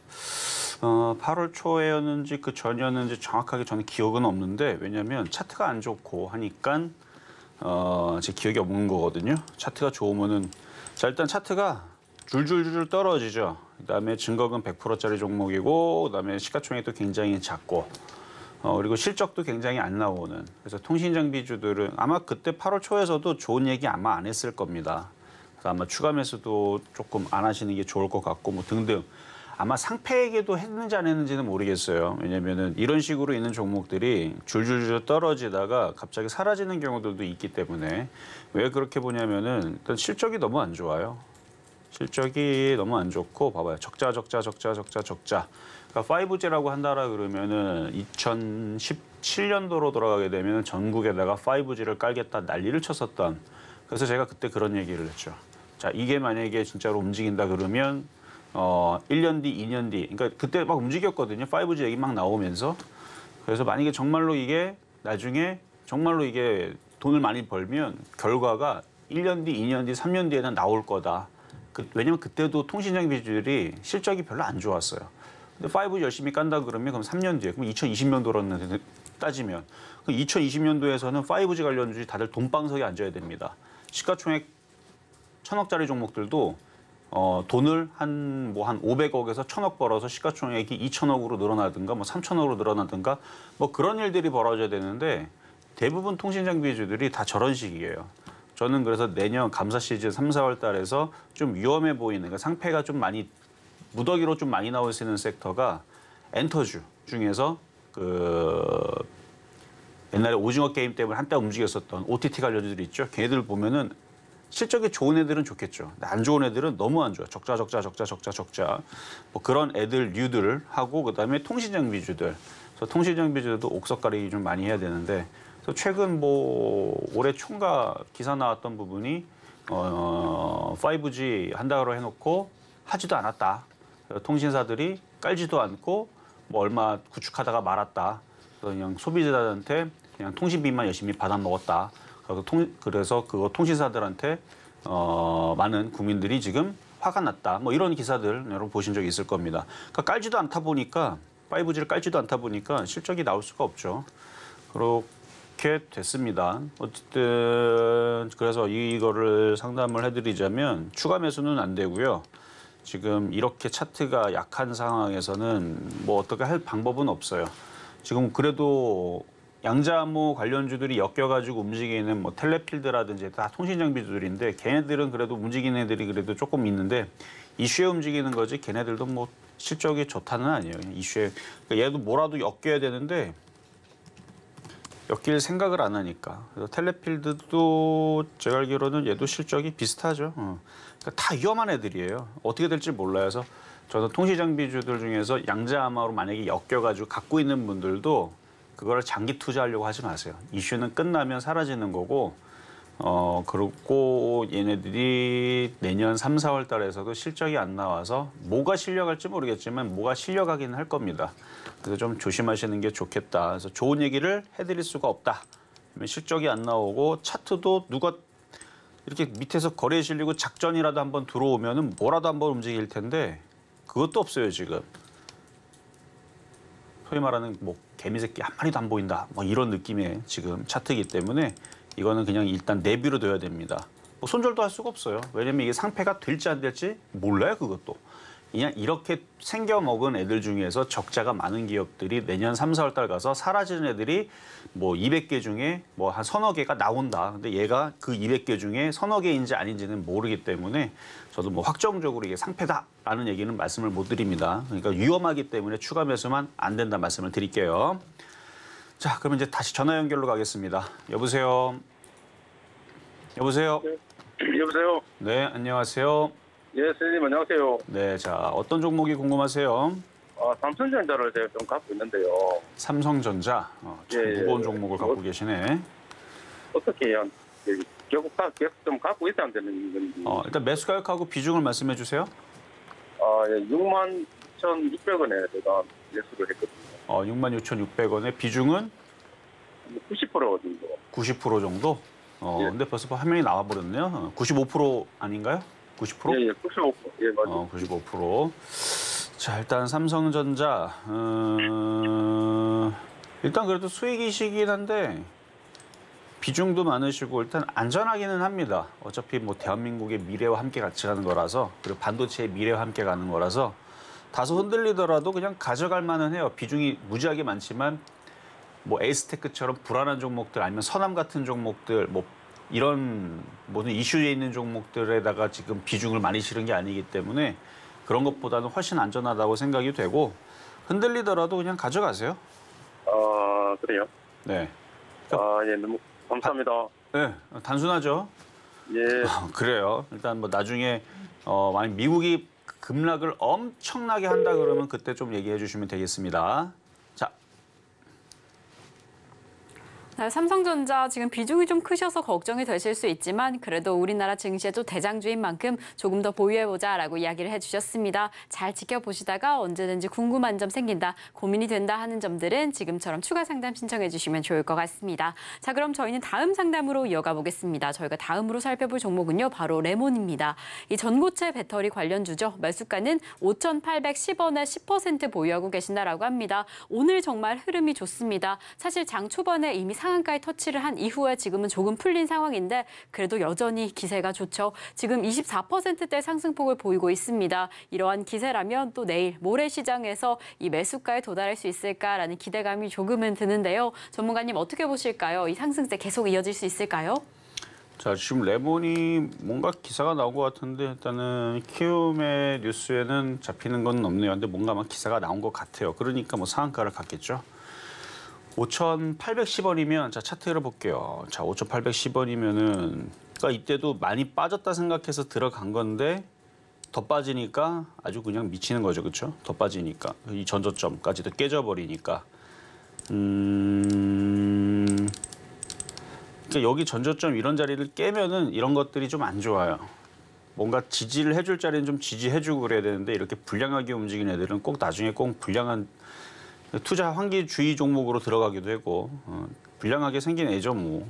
8월 초에였는지 그 전이었는지 정확하게 저는 기억은 없는데 왜냐하면 차트가 안 좋고 하니까 제 기억이 없는 거거든요. 차트가 좋으면은 자 일단 차트가 줄줄줄 떨어지죠. 그다음에 증거금 100%짜리 종목이고 그다음에 시가총액도 굉장히 작고 그리고 실적도 굉장히 안 나오는 그래서 통신장비주들은 아마 그때 8월 초에서도 좋은 얘기 아마 안 했을 겁니다. 그래서 아마 추가 매수도 조금 안 하시는 게 좋을 것 같고 뭐 등등 아마 상패에게도 했는지 안 했는지는 모르겠어요. 왜냐면은 이런 식으로 있는 종목들이 줄줄줄 떨어지다가 갑자기 사라지는 경우들도 있기 때문에 왜 그렇게 보냐면은 일단 실적이 너무 안 좋아요. 실적이 너무 안 좋고 봐봐요. 적자. 그러니까 5G라고 한다라 그러면은 2017년도로 돌아가게 되면 전국에다가 5G를 깔겠다 난리를 쳤었던. 그래서 제가 그때 그런 얘기를 했죠. 자, 이게 만약에 진짜로 움직인다 그러면 1년 뒤, 2년 뒤. 그러니까 그때 막 움직였거든요. 5G 얘기 막 나오면서. 그래서 만약에 정말로 이게 나중에 정말로 이게 돈을 많이 벌면 결과가 1년 뒤, 2년 뒤, 3년 뒤에는 나올 거다. 왜냐면 그때도 통신장비주들이 실적이 별로 안 좋았어요. 근데 5G 열심히 깐다 그러면 그럼 3년 뒤에 그럼 2020년도로 따지면 그럼 2020년도에서는 5G 관련주들이 다들 돈방석에 앉아야 됩니다. 시가총액 1,000억짜리 종목들도 돈을 한 500억에서 1,000억 벌어서 시가총액이 2,000억으로 늘어나든가 뭐 3,000억으로 늘어나든가 뭐 그런 일들이 벌어져야 되는데 대부분 통신장비주들이 다 저런 식이에요. 저는 그래서 내년 감사 시즌 3, 4월 달에서 좀 위험해 보이는 그러니까 상패가 좀 많이 무더기로 좀 많이 나올 수 있는 섹터가 엔터주 중에서 옛날에 오징어 게임 때문에 한때 움직였었던 OTT 관련주들이 있죠. 걔네들 보면은 실적이 좋은 애들은 좋겠죠. 안 좋은 애들은 너무 안 좋아. 적자. 뭐 그런 류들 하고 그다음에 통신장비주들. 그래서 통신장비주들도 옥석 가리기 좀 많이 해야 되는데 그래서 최근 뭐 올해 총과 기사 나왔던 부분이 5G 한다고 해놓고 하지도 않았다. 통신사들이 깔지도 않고 뭐 얼마 구축하다가 말았다. 그냥 소비자들한테 그냥 통신비만 열심히 받아 먹었다. 그래서 그거 통신사들한테 많은 국민들이 지금 화가 났다. 뭐 이런 기사들 여러분 보신 적이 있을 겁니다. 그러니까 깔지도 않다 보니까 5G를 깔지도 않다 보니까 실적이 나올 수가 없죠. 그렇게 됐습니다. 어쨌든 그래서 이거를 상담을 해드리자면 추가 매수는 안 되고요. 지금 이렇게 차트가 약한 상황에서는 뭐 어떻게 할 방법은 없어요. 지금 그래도 양자암호 관련주들이 엮여가지고 움직이는 뭐 텔레필드라든지 다 통신장비주들인데 걔네들은 그래도 움직이는 애들이 그래도 조금 있는데 이슈에 움직이는 거지 걔네들도 뭐 실적이 좋다는 아니에요. 이슈에 그러니까 얘도 뭐라도 엮여야 되는데 엮일 생각을 안 하니까. 그래서 텔레필드도 제가 알기로는 얘도 실적이 비슷하죠. 그러니까 다 위험한 애들이에요. 어떻게 될지 몰라요. 그래서 저는 통신장비주들 중에서 양자암호로 만약에 엮여가지고 갖고 있는 분들도 그거를 장기 투자하려고 하지 마세요. 이슈는 끝나면 사라지는 거고 그리고 얘네들이 내년 3, 4월 달에서도 실적이 안 나와서 뭐가 실려갈지 모르겠지만 뭐가 실려가기는 할 겁니다. 그래서 좀 조심하시는 게 좋겠다. 그래서 좋은 얘기를 해드릴 수가 없다. 실적이 안 나오고 차트도 누가 이렇게 밑에서 거래에 실리고 작전이라도 한번 들어오면은 뭐라도 한번 움직일 텐데 그것도 없어요 지금. 소위 말하는 뭐 개미새끼 한 마리도 안 보인다. 뭐 이런 느낌의 지금 차트이기 때문에 이거는 그냥 일단 내비로 둬야 됩니다. 뭐 손절도 할 수가 없어요. 왜냐면 이게 상패가 될지 안 될지 몰라요 그것도. 그냥 이렇게 생겨 먹은 애들 중에서 적자가 많은 기업들이 내년 3, 4월 달 가서 사라지는 애들이 뭐 200개 중에 뭐 한 서너 개가 나온다. 근데 얘가 그 200개 중에 서너 개인지 아닌지는 모르기 때문에 저도 뭐 확정적으로 이게 상패다라는 얘기는 말씀을 못 드립니다. 그러니까 위험하기 때문에 추가 매수만 안 된다 말씀을 드릴게요. 자, 그러면 이제 다시 전화 연결로 가겠습니다. 여보세요. 여보세요. 네, 여보세요. 네, 안녕하세요. 예, 선생님 안녕하세요. 네, 자, 어떤 종목이 궁금하세요? 삼성전자를 제가 좀 갖고 있는데요. 삼성전자, 참 예, 무거운 종목을 갖고 계시네. 어떻게 해야 결국 계속 좀 갖고 있어야 되는 건지. 일단 매수 가격하고 비중을 말씀해 주세요. 예, 62,600원에 제가 매수를 했거든요. 66,600원에 비중은 90% 정도. 90% 정도? 예. 근데 벌써 화면이 나와버렸네요. 95% 아닌가요? 90%? 예, 95%. 예, 맞아요. 95%. 자, 일단 삼성전자, 일단 그래도 수익이시긴 한데 비중도 많으시고 일단 안전하기는 합니다. 어차피 뭐 대한민국의 미래와 함께 같이 가는 거라서, 그리고 반도체의 미래와 함께 가는 거라서 다소 흔들리더라도 그냥 가져갈 만은 해요. 비중이 무지하게 많지만 뭐 에이스테크처럼 불안한 종목들 아니면 서남 같은 종목들 뭐 이런 모든 이슈에 있는 종목들에다가 지금 비중을 많이 실은 게 아니기 때문에 그런 것보다는 훨씬 안전하다고 생각이 되고 흔들리더라도 그냥 가져가세요. 그래요? 네. 예, 너무 감사합니다. 네, 단순하죠. 예. 그래요. 일단 뭐 나중에 만약 미국이 급락을 엄청나게 한다 그러면 그때 좀 얘기해 주시면 되겠습니다. 자. 네, 삼성전자 지금 비중이 좀 크셔서 걱정이 되실 수 있지만 그래도 우리나라 증시에도 대장주인 만큼 조금 더 보유해보자라고 이야기를 해주셨습니다. 잘 지켜보시다가 언제든지 궁금한 점 생긴다, 고민이 된다 하는 점들은 지금처럼 추가 상담 신청해 주시면 좋을 것 같습니다. 자, 그럼 저희는 다음 상담으로 이어가 보겠습니다. 저희가 다음으로 살펴볼 종목은요, 바로 레몬입니다. 이 전고체 배터리 관련주죠. 매수가는 5,810원에 10% 보유하고 계신다라고 합니다. 오늘 정말 흐름이 좋습니다. 사실 장 초반에 이미 상한가에 터치를 한 이후에 지금은 조금 풀린 상황인데 그래도 여전히 기세가 좋죠. 지금 24%대 상승폭을 보이고 있습니다. 이러한 기세라면 또 내일 모레 시장에서 이 매수가에 도달할 수 있을까라는 기대감이 조금은 드는데요. 전문가님 어떻게 보실까요? 이 상승세 계속 이어질 수 있을까요? 자, 지금 레몬이 뭔가 기사가 나온 것 같은데 일단은 키움의 뉴스에는 잡히는 건 없네요. 근데 뭔가 막 기사가 나온 것 같아요. 그러니까 뭐 상한가를 갖겠죠. 5,810원이면 자 차트를 볼게요. 자 5,810원이면은 그러니까 이때도 많이 빠졌다 생각해서 들어간 건데 더 빠지니까 아주 그냥 미치는 거죠, 그렇죠? 더 빠지니까 이 전저점까지도 깨져버리니까. 그러니까 여기 전저점 이런 자리를 깨면은 이런 것들이 좀 안 좋아요. 뭔가 지지를 해줄 자리는 좀 지지해주고 그래야 되는데 이렇게 불량하게 움직이는 애들은 꼭 나중에 꼭 불량한 투자 환기주의 종목으로 들어가기도 하고 불량하게 생긴 애죠 뭐.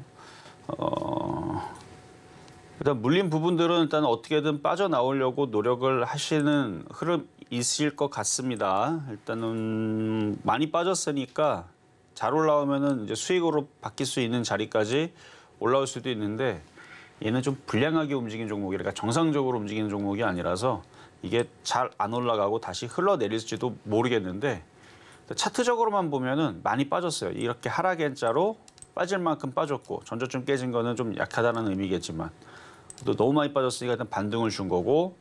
일단 물린 부분들은 일단 어떻게든 빠져나오려고 노력을 하시는 흐름 있을 것 같습니다. 일단은 많이 빠졌으니까 잘 올라오면은 이제 수익으로 바뀔 수 있는 자리까지 올라올 수도 있는데 얘는 좀 불량하게 움직이는 종목이라 그러니까 정상적으로 움직이는 종목이 아니라서 이게 잘 안 올라가고 다시 흘러내릴지도 모르겠는데 차트적으로만 보면은 많이 빠졌어요. 이렇게 하락 N자로 빠질 만큼 빠졌고 전저점 깨진 거는 좀 약하다는 의미겠지만 또 너무 많이 빠졌으니까 일단 반등을 준 거고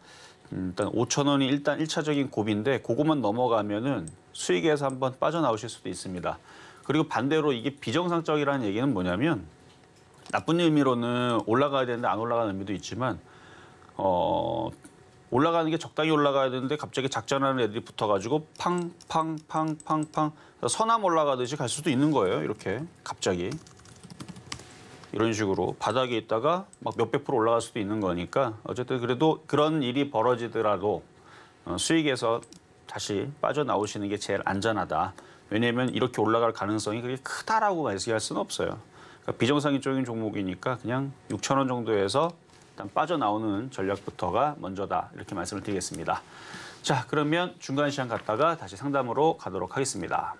일단 5,000원이 일단 1차적인 고비인데 그거만 넘어가면은 수익에서 한번 빠져나오실 수도 있습니다. 그리고 반대로 이게 비정상적이라는 얘기는 뭐냐면 나쁜 의미로는 올라가야 되는데 안 올라가는 의미도 있지만 올라가는 게 적당히 올라가야 되는데 갑자기 작전하는 애들이 붙어가지고 팡팡팡팡팡 서남 올라가듯이 갈 수도 있는 거예요. 이렇게 갑자기 이런 식으로 바닥에 있다가 막 몇백 프로 올라갈 수도 있는 거니까 어쨌든 그래도 그런 일이 벌어지더라도 수익에서 다시 빠져나오시는 게 제일 안전하다. 왜냐하면 이렇게 올라갈 가능성이 그렇게 크다라고 얘기할 수는 없어요. 그러니까 비정상적인 종목이니까 그냥 6,000원 정도에서 일단 빠져나오는 전략부터가 먼저다. 이렇게 말씀을 드리겠습니다. 자, 그러면 중간 시간 갔다가 다시 상담으로 가도록 하겠습니다.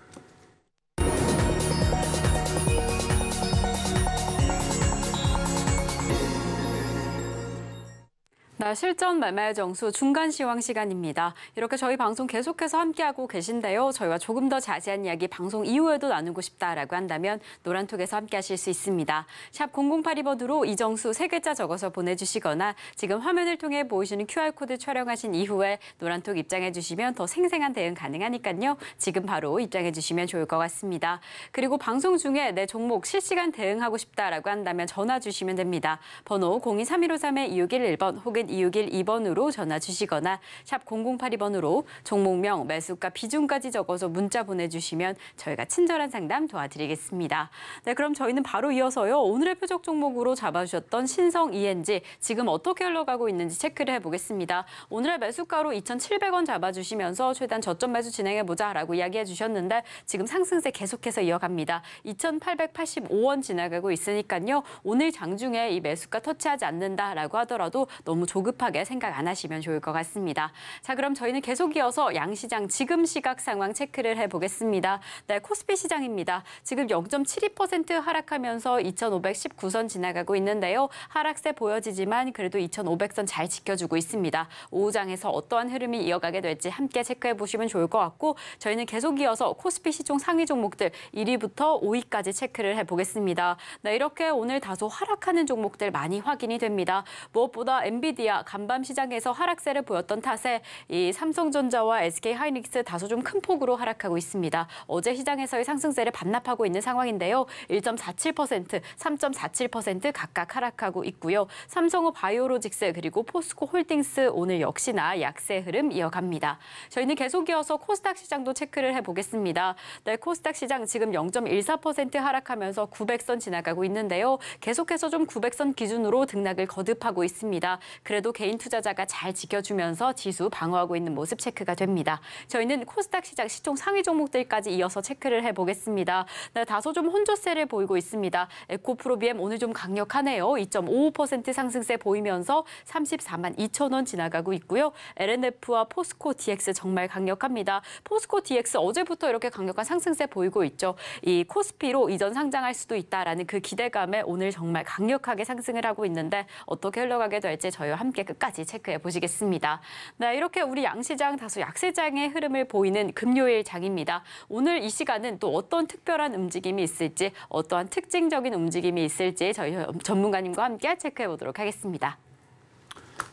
네, 실전 말말 정수 중간 시황 시간입니다. 이렇게 저희 방송 계속해서 함께하고 계신데요. 저희와 조금 더 자세한 이야기 방송 이후에도 나누고 싶다라고 한다면 노란톡에서 함께하실 수 있습니다. 샵 0082번으로 이정수 3글자 적어서 보내주시거나 지금 화면을 통해 보이시는 QR코드 촬영하신 이후에 노란톡 입장해 주시면 더 생생한 대응 가능하니까요. 지금 바로 입장해 주시면 좋을 것 같습니다. 그리고 방송 중에 내 종목 실시간 대응하고 싶다라고 한다면 전화 주시면 됩니다. 번호 023153-2611번 혹은 2612번으로 전화 주시거나 샵 0082번으로 종목명, 매수가, 비중까지 적어서 문자 보내주시면 저희가 친절한 상담 도와드리겠습니다. 네, 그럼 저희는 바로 이어서요. 오늘의 표적 종목으로 잡아주셨던 신성 ENG 지금 어떻게 흘러가고 있는지 체크를 해보겠습니다. 오늘의 매수가로 2,700원 잡아주시면서 최대한 저점 매수 진행해보자라고 이야기해 주셨는데 지금 상승세 계속해서 이어갑니다. 2,885원 지나가고 있으니까요. 오늘 장중에 이 매수가 터치하지 않는다라고 하더라도 너무 조급하게 생각 안 하시면 좋을 것 같습니다. 자, 그럼 저희는 계속 이어서 양시장 지금 시각 상황 체크를 해보겠습니다. 네, 코스피 시장입니다. 지금 0.72% 하락하면서 2,519선 지나가고 있는데요. 하락세 보여지지만 그래도 2,500선 잘 지켜주고 있습니다. 오후장에서 어떠한 흐름이 이어가게 될지 함께 체크해 보시면 좋을 것 같고 저희는 계속 이어서 코스피 시총 상위 종목들 1위부터 5위까지 체크를 해보겠습니다. 네, 이렇게 오늘 다소 하락하는 종목들 많이 확인이 됩니다. 무엇보다 엔비디아 간밤 시장에서 하락세를 보였던 탓에 이 삼성전자와 SK하이닉스 다소 좀 큰 폭으로 하락하고 있습니다. 어제 시장에서의 상승세를 반납하고 있는 상황인데요. 1.47%, 3.47% 각각 하락하고 있고요. 삼성호 바이오로직스 그리고 포스코 홀딩스 오늘 역시나 약세 흐름 이어갑니다. 저희는 계속 이어서 코스닥 시장도 체크를 해보겠습니다. 네, 코스닥 시장 지금 0.14% 하락하면서 900선 지나가고 있는데요. 계속해서 좀 900선 기준으로 등락을 거듭하고 있습니다. 그래도 개인 투자자가 잘 지켜주면서 지수 방어하고 있는 모습 체크가 됩니다. 저희는 코스닥 시장 시총 상위 종목들까지 이어서 체크를 해보겠습니다. 네, 다소 좀 혼조세를 보이고 있습니다. 에코프로비엠 오늘 좀 강력하네요. 2.55% 상승세 보이면서 34만 2천 원 지나가고 있고요. LNF와 포스코 DX 정말 강력합니다. 포스코 DX 어제부터 이렇게 강력한 상승세 보이고 있죠. 이 코스피로 이전 상장할 수도 있다라는 그 기대감에 오늘 정말 강력하게 상승을 하고 있는데 어떻게 흘러가게 될지 저희와 함께 끝까지 체크해 보시겠습니다. 네, 이렇게 우리 양시장 다소 약세장의 흐름을 보이는 금요일 장입니다. 오늘 이 시간은 또 어떤 특별한 움직임이 있을지 어떠한 특징적인 움직임이 있을지 저희 전문가님과 함께 체크해 보도록 하겠습니다.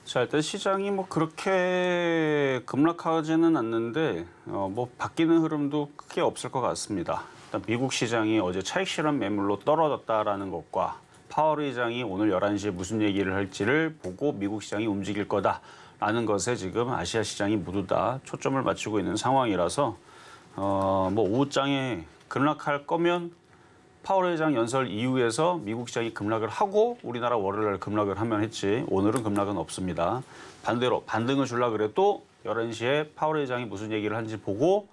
자, 일단 시장이 뭐 그렇게 급락하지는 않는데 뭐 바뀌는 흐름도 크게 없을 것 같습니다. 일단 미국 시장이 어제 차익 실현 매물로 떨어졌다라는 것과 파월 의장이 오늘 11시에 무슨 얘기를 할지를 보고 미국 시장이 움직일 거다라는 것에 지금 아시아 시장이 모두 다 초점을 맞추고 있는 상황이라서 뭐 오후장에 급락할 거면 파월 의장 연설 이후에서 미국 시장이 급락을 하고 우리나라 월요일 급락을 하면 했지 오늘은 급락은 없습니다. 반대로 반등을 주려고 그래도 11시에 파월 의장이 무슨 얘기를 하는지 보고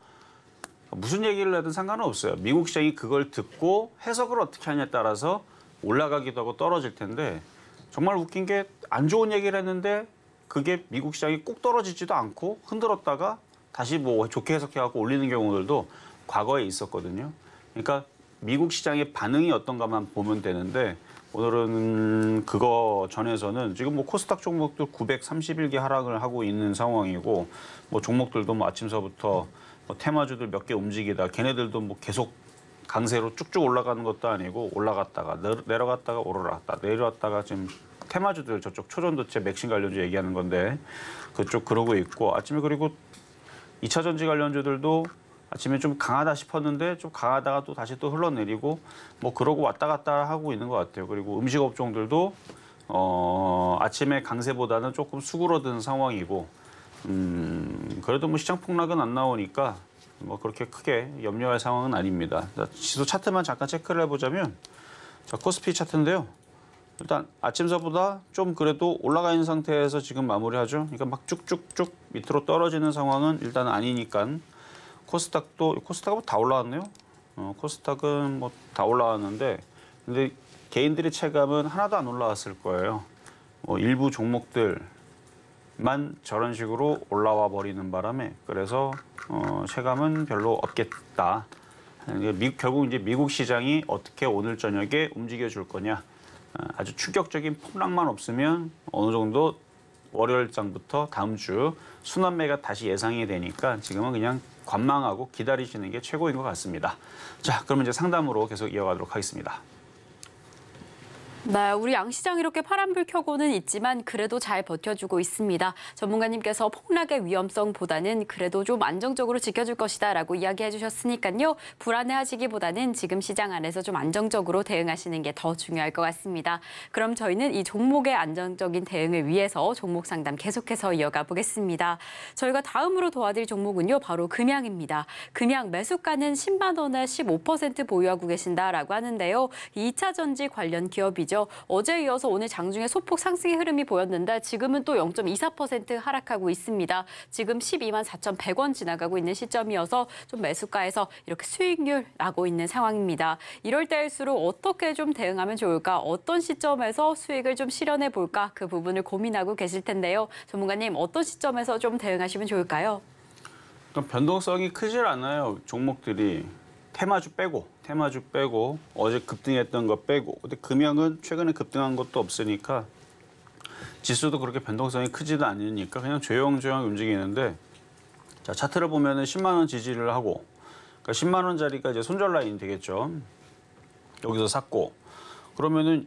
무슨 얘기를 하든 상관은 없어요. 미국 시장이 그걸 듣고 해석을 어떻게 하냐에 따라서 올라가기도 하고 떨어질 텐데 정말 웃긴 게 안 좋은 얘기를 했는데 그게 미국 시장이 꼭 떨어지지도 않고 흔들었다가 다시 뭐 좋게 해석해갖고 올리는 경우들도 과거에 있었거든요. 그러니까 미국 시장의 반응이 어떤가만 보면 되는데 오늘은 그거 전에서는 지금 뭐 코스닥 종목도 931개 하락을 하고 있는 상황이고 뭐 종목들도 뭐 아침서부터 뭐 테마주들 몇 개 움직이다 걔네들도 뭐 계속 강세로 쭉쭉 올라가는 것도 아니고 올라갔다가 내려갔다가 오르락다 내려왔다가 지금 테마주들 저쪽 초전도체 맥신 관련주 얘기하는 건데 그쪽 그러고 있고 아침에 그리고 2차 전지 관련주들도 아침에 좀 강하다 싶었는데 좀 강하다가 또 다시 또 흘러내리고 뭐 그러고 왔다 갔다 하고 있는 것 같아요. 그리고 음식 업종들도 아침에 강세보다는 조금 수그러든 상황이고 그래도 뭐 시장 폭락은 안 나오니까 뭐 그렇게 크게 염려할 상황은 아닙니다. 지수 차트만 잠깐 체크를 해보자면 자, 코스피 차트인데요. 일단 아침서보다 좀 그래도 올라가 있는 상태에서 지금 마무리하죠. 그러니까 막 쭉쭉쭉 밑으로 떨어지는 상황은 일단 아니니까 코스닥도 코스닥은 다 올라왔네요. 코스닥은 뭐 다 올라왔는데 근데 개인들의 체감은 하나도 안 올라왔을 거예요. 뭐 일부 종목들만 저런 식으로 올라와 버리는 바람에 그래서 체감은 별로 없겠다. 결국 이제 미국 시장이 어떻게 오늘 저녁에 움직여 줄 거냐. 아주 충격적인 폭락만 없으면 어느 정도 월요일장부터 다음 주 순환매가 다시 예상이 되니까 지금은 그냥 관망하고 기다리시는 게 최고인 것 같습니다. 자, 그럼 이제 상담으로 계속 이어가도록 하겠습니다. 네, 우리 양시장 이렇게 파란불 켜고는 있지만 그래도 잘 버텨주고 있습니다. 전문가님께서 폭락의 위험성보다는 그래도 좀 안정적으로 지켜줄 것이다라고 이야기해 주셨으니까요. 불안해하시기보다는 지금 시장 안에서 좀 안정적으로 대응하시는 게 더 중요할 것 같습니다. 그럼 저희는 이 종목의 안정적인 대응을 위해서 종목 상담 계속해서 이어가 보겠습니다. 저희가 다음으로 도와드릴 종목은요, 바로 금양입니다. 금양 매수가는 10만 원에 15% 보유하고 계신다라고 하는데요. 2차 전지 관련 기업이죠. 어제에 이어서 오늘 장중에 소폭 상승의 흐름이 보였는데 지금은 또 0.24% 하락하고 있습니다. 지금 12만 4,100원 지나가고 있는 시점이어서 좀 매수가에서 이렇게 수익률 나고 있는 상황입니다. 이럴 때일수록 어떻게 좀 대응하면 좋을까? 어떤 시점에서 수익을 좀 실현해 볼까? 그 부분을 고민하고 계실 텐데요. 전문가님, 어떤 시점에서 좀 대응하시면 좋을까요? 변동성이 크질 않아요. 종목들이 테마주 빼고 어제 급등했던 거 빼고. 근데 금양은 최근에 급등한 것도 없으니까 지수도 그렇게 변동성이 크지도 않으니까 그냥 조용조용 움직이는데, 자, 차트를 보면은 10만 원 지지를 하고, 그러니까 10만 원짜리가 이제 손절 라인 되겠죠. 여기서 샀고, 그러면은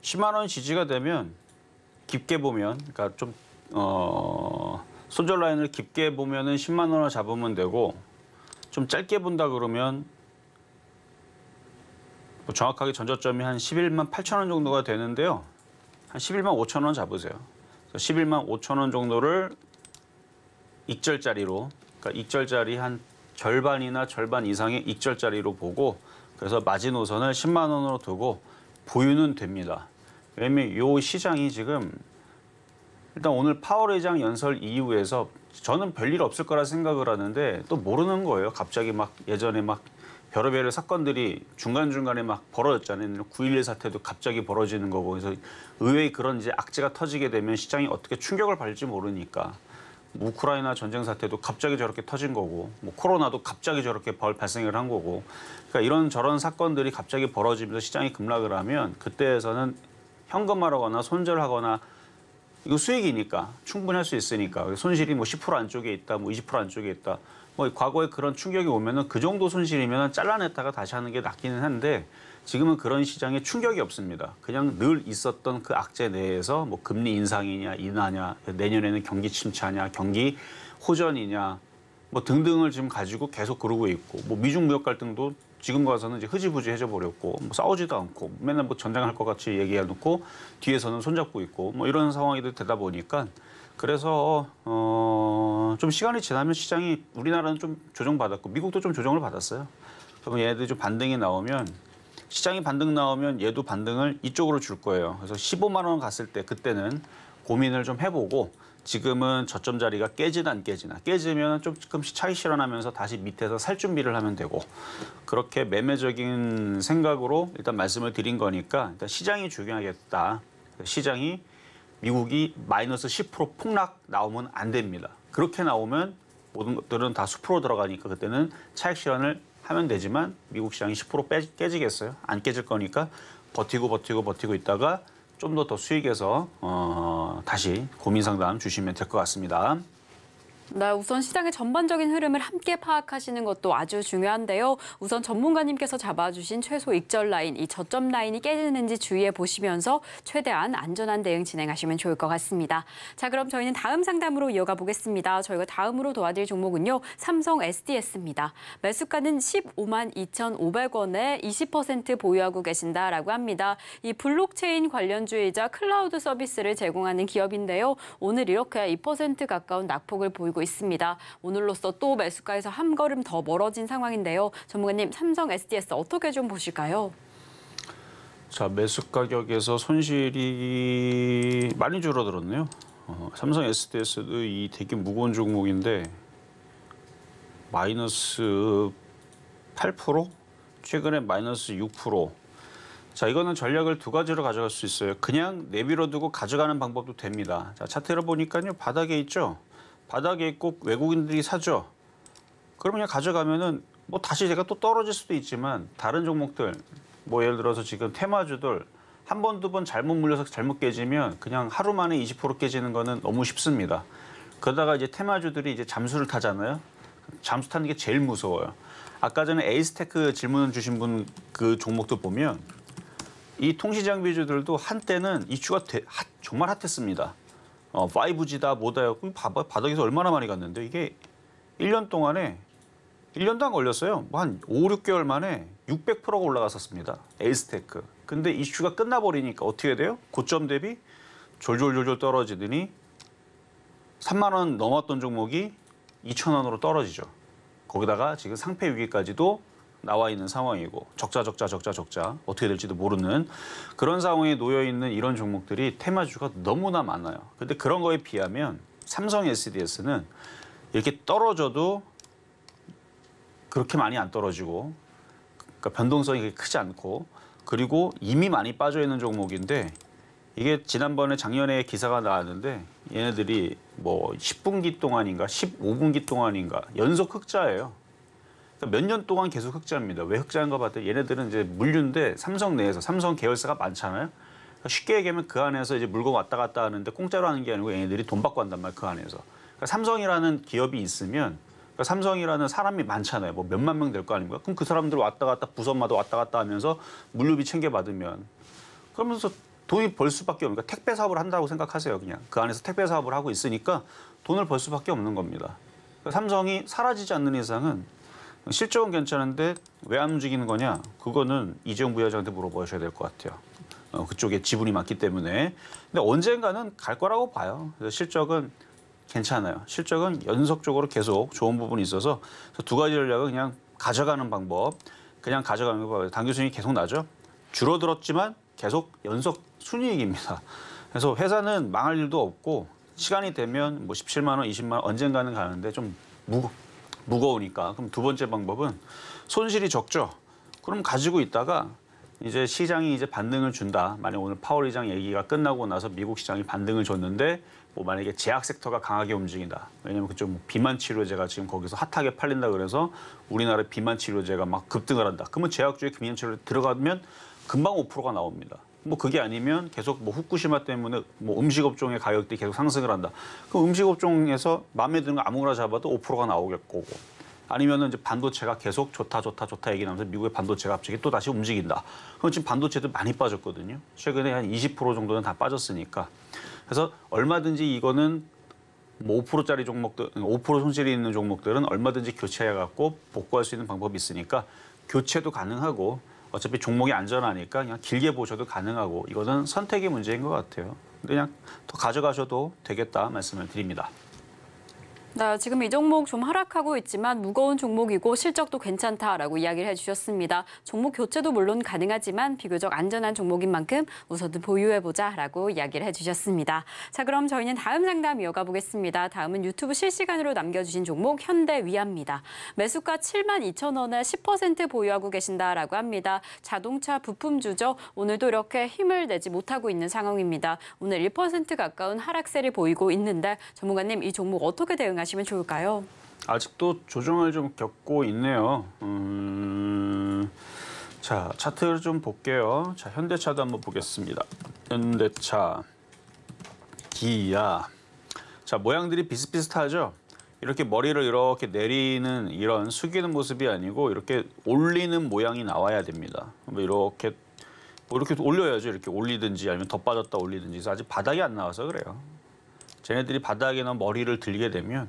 10만 원 지지가 되면 깊게 보면, 그러니까 좀 손절 라인을 깊게 보면은 10만 원을 잡으면 되고, 좀 짧게 본다 그러면 정확하게 전저점이 한 11만 8천 원 정도가 되는데요. 한 11만 5천 원 잡으세요. 11만 5천 원 정도를 익절짜리로, 그러니까 익절짜리 한 절반이나 절반 이상의 익절짜리로 보고, 그래서 마지노선을 10만 원으로 두고 보유는 됩니다. 왜냐면 이 시장이 지금 일단 오늘 파월 의장 연설 이후에서 저는 별일 없을 거라 생각을 하는데 또 모르는 거예요. 갑자기 막 예전에 막 별의별 사건들이 중간중간에 막 벌어졌잖아요. 9.11 사태도 갑자기 벌어지는 거고. 그래서 의외의 그런 이제 악재가 터지게 되면 시장이 어떻게 충격을 받을지 모르니까. 우크라이나 전쟁 사태도 갑자기 저렇게 터진 거고, 뭐 코로나도 갑자기 저렇게 발생을 한 거고. 그러니까 이런 저런 사건들이 갑자기 벌어지면서 시장이 급락을 하면 그때에서는 현금화하거나 손절하거나, 이거 수익이니까 충분히 할 수 있으니까, 손실이 뭐 10% 안쪽에 있다, 뭐 20% 안쪽에 있다. 뭐 과거에 그런 충격이 오면은 그 정도 손실이면 잘라냈다가 다시 하는 게 낫기는 한데, 지금은 그런 시장에 충격이 없습니다. 그냥 늘 있었던 그 악재 내에서 뭐 금리 인상이냐 인하냐, 내년에는 경기 침체냐, 경기 호전이냐, 뭐 등등을 지금 가지고 계속 그러고 있고, 뭐 미중 무역 갈등도 지금 가서는 이제 흐지부지해져 버렸고, 뭐 싸우지도 않고 맨날 뭐 전쟁할 것 같이 얘기해놓고 뒤에서는 손잡고 있고, 뭐 이런 상황이 되다 보니까, 그래서 좀 시간이 지나면 시장이, 우리나라는 좀 조정받았고 미국도 좀 조정을 받았어요. 그러면 얘네들이 좀 반등이 나오면, 시장이 반등 나오면 얘도 반등을 이쪽으로 줄 거예요. 그래서 15만 원 갔을 때 그때는 고민을 좀 해보고, 지금은 저점 자리가 깨지나 안 깨지나, 깨지면 조금씩 차익 실현하면서 다시 밑에서 살 준비를 하면 되고, 그렇게 매매적인 생각으로 일단 말씀을 드린 거니까 일단 시장이 중요하겠다. 시장이 미국이 마이너스 10% 폭락 나오면 안 됩니다. 그렇게 나오면 모든 것들은 다 수프로 들어가니까 그때는 차익 실현을 하면 되지만 미국 시장이 10% 깨지겠어요? 안 깨질 거니까 버티고 있다가 좀 더 수익에서 다시 고민 상담 주시면 될 것 같습니다. 네, 우선 시장의 전반적인 흐름을 함께 파악하시는 것도 아주 중요한데요. 우선 전문가님께서 잡아주신 최소 익절 라인, 이 저점 라인이 깨지는지 주의해 보시면서 최대한 안전한 대응 진행하시면 좋을 것 같습니다. 자, 그럼 저희는 다음 상담으로 이어가 보겠습니다. 저희가 다음으로 도와드릴 종목은요, 삼성 SDS입니다. 매수가는 15만 2,500원에 20% 보유하고 계신다라고 합니다. 이 블록체인 관련주이자 클라우드 서비스를 제공하는 기업인데요. 오늘 이렇게 2% 가까운 낙폭을 보이고 있습니다. 오늘로써 또 매수가에서 한 걸음 더 멀어진 상황인데요. 전문가님, 삼성 SDS 어떻게 좀 보실까요? 자, 매수 가격에서 손실이 많이 줄어들었네요. 삼성 SDS도 이 되게 무거운 종목인데 마이너스 8%? 최근에 마이너스 6%. 자, 이거는 전략을 두 가지로 가져갈 수 있어요. 그냥 내비로 두고 가져가는 방법도 됩니다. 자, 차트를 보니까요, 바닥에 있죠. 바닥에 있고 외국인들이 사죠. 그러면 그냥 가져가면은 뭐 다시 제가 또 떨어질 수도 있지만 다른 종목들, 뭐 예를 들어서 지금 테마주들 한 번, 두 번 잘못 물려서 잘못 깨지면 그냥 하루 만에 20% 깨지는 거는 너무 쉽습니다. 그러다가 이제 테마주들이 이제 잠수를 타잖아요. 잠수 타는 게 제일 무서워요. 아까 전에 에이스테크 질문 주신 분 그 종목도 보면 이 통신장비주들도 한때는 이슈가 정말 핫했습니다. 5G다 뭐다요. 바닥에서 얼마나 많이 갔는데 이게 1년 동안에 1년도 안 걸렸어요. 뭐 한 5, 6개월 만에 600%가 올라갔었습니다. 에이스테크. 근데 이슈가 끝나버리니까 어떻게 돼요? 고점 대비 졸졸 떨어지더니 3만 원 넘었던 종목이 2천 원으로 떨어지죠. 거기다가 지금 상패 위기까지도 나와 있는 상황이고 적자 어떻게 될지도 모르는 그런 상황에 놓여 있는 이런 종목들이 테마주가 너무나 많아요. 근데 그런 거에 비하면 삼성 SDS는 이렇게 떨어져도 그렇게 많이 안 떨어지고 그러니까 변동성이 그렇게 크지 않고 그리고 이미 많이 빠져 있는 종목인데 이게 지난번에 작년에 기사가 나왔는데 얘네들이 뭐 10분기 동안인가 15분기 동안인가 연속 흑자예요. 그러니까 몇 년 동안 계속 흑자입니다. 왜 흑자인가 봤더니 얘네들은 이제 물류인데 삼성 내에서 삼성 계열사가 많잖아요. 그러니까 쉽게 얘기하면 그 안에서 이제 물건 왔다 갔다 하는데 공짜로 하는 게 아니고 얘네들이 돈 받고 한단 말이에요. 그 안에서. 그러니까 삼성이라는 기업이 있으면 그러니까 삼성이라는 사람이 많잖아요. 뭐 몇만 명 될 거 아닙니까? 그럼 그 사람들 왔다 갔다 부서마다 왔다 갔다 하면서 물류비 챙겨받으면 그러면서 돈이 벌 수밖에 없으니까 택배 사업을 한다고 생각하세요. 그냥 그 안에서 택배 사업을 하고 있으니까 돈을 벌 수밖에 없는 겁니다. 그러니까 삼성이 사라지지 않는 이상은 실적은 괜찮은데 왜 안 움직이는 거냐? 그거는 이재용 부회장한테 물어보셔야 될 것 같아요. 그쪽에 지분이 많기 때문에. 근데 언젠가는 갈 거라고 봐요. 그래서 실적은 괜찮아요. 실적은 연속적으로 계속 좋은 부분이 있어서 두 가지 전략은 그냥 가져가는 방법. 그냥 가져가는 방법. 당기 수익이 계속 나죠. 줄어들었지만 계속 연속 순이익입니다. 그래서 회사는 망할 일도 없고 시간이 되면 뭐 17만 원, 20만 원 언젠가는 가는데 좀 무거우니까. 그럼 두 번째 방법은 손실이 적죠. 그럼 가지고 있다가 이제 시장이 이제 반등을 준다. 만약 오늘 파월 의장 얘기가 끝나고 나서 미국 시장이 반등을 줬는데 뭐 만약에 제약 섹터가 강하게 움직인다. 왜냐면 그쪽 뭐 비만 치료제가 지금 거기서 핫하게 팔린다 그래서 우리나라 비만 치료제가 막 급등을 한다. 그러면 제약주에 비만 치료제 들어가면 금방 5%가 나옵니다. 뭐 그게 아니면 계속 뭐 후쿠시마 때문에 뭐 음식업종의 가격들이 계속 상승을 한다. 그럼 음식업종에서 마음에 드는 거 아무거나 잡아도 5%가 나오겠고 아니면은 이제 반도체가 계속 좋다 얘기 나면서 미국의 반도체가 갑자기 또 다시 움직인다. 그럼 지금 반도체도 많이 빠졌거든요. 최근에 한 20% 정도는 다 빠졌으니까. 그래서 얼마든지 이거는 뭐 5%짜리 종목들, 5% 손실이 있는 종목들은 얼마든지 교체해갖고 복구할 수 있는 방법이 있으니까 교체도 가능하고 어차피 종목이 안전하니까 그냥 길게 보셔도 가능하고 이거는 선택의 문제인 것 같아요. 그냥 더 가져가셔도 되겠다 말씀을 드립니다. 네, 지금 이 종목 좀 하락하고 있지만 무거운 종목이고 실적도 괜찮다라고 이야기를 해주셨습니다. 종목 교체도 물론 가능하지만 비교적 안전한 종목인 만큼 우선은 보유해보자라고 이야기를 해주셨습니다. 자, 그럼 저희는 다음 상담 이어가 보겠습니다. 다음은 유튜브 실시간으로 남겨주신 종목 현대위아입니다. 매수가 72,000원에 10% 보유하고 계신다라고 합니다. 자동차 부품주죠. 오늘도 이렇게 힘을 내지 못하고 있는 상황입니다. 오늘 1% 가까운 하락세를 보이고 있는데 전문가님 이 종목 어떻게 대응하시면 좋을까요? 아직도 조정을 좀 겪고 있네요. 자, 차트를 좀 볼게요. 자, 현대차도 한번 보겠습니다. 현대차, 기아. 자, 모양들이 비슷비슷하죠? 이렇게 머리를 이렇게 내리는 이런 숙이는 모습이 아니고 이렇게 올리는 모양이 나와야 됩니다. 이렇게 올려야죠. 이렇게 올리든지 아니면 더 빠졌다 올리든지. 그래서 아직 바닥이 안 나와서 그래요. 쟤네들이 바닥에나 머리를 들게 되면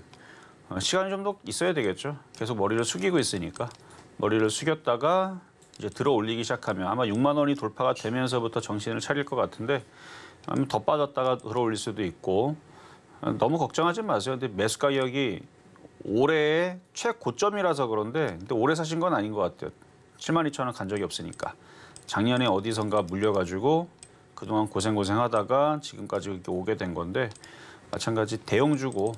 시간이 좀 더 있어야 되겠죠. 계속 머리를 숙이고 있으니까. 머리를 숙였다가 이제 들어 올리기 시작하면 아마 6만 원이 돌파가 되면서부터 정신을 차릴 것 같은데 아니면 더 빠졌다가 들어 올릴 수도 있고 너무 걱정하지 마세요. 근데 매수 가격이 올해의 최고점이라서 그런데 근데 올해 사신 건 아닌 것 같아요. 72,000원 간 적이 없으니까. 작년에 어디선가 물려가지고 그동안 고생하다가 지금까지 이렇게 오게 된 건데 마찬가지 대형주고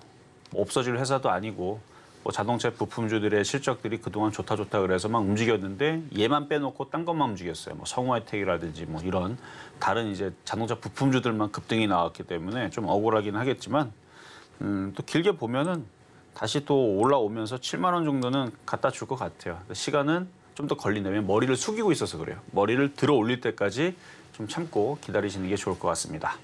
없어질 회사도 아니고 뭐 자동차 부품주들의 실적들이 그동안 좋다 그래서 막 움직였는데 얘만 빼놓고 딴 것만 움직였어요. 뭐 성우하이텍이라든지 뭐 이런 다른 이제 자동차 부품주들만 급등이 나왔기 때문에 좀 억울하긴 하겠지만 또 길게 보면은 다시 또 올라오면서 7만 원 정도는 갖다 줄 것 같아요. 시간은 좀 더 걸린다면 머리를 숙이고 있어서 그래요. 머리를 들어 올릴 때까지 좀 참고 기다리시는 게 좋을 것 같습니다.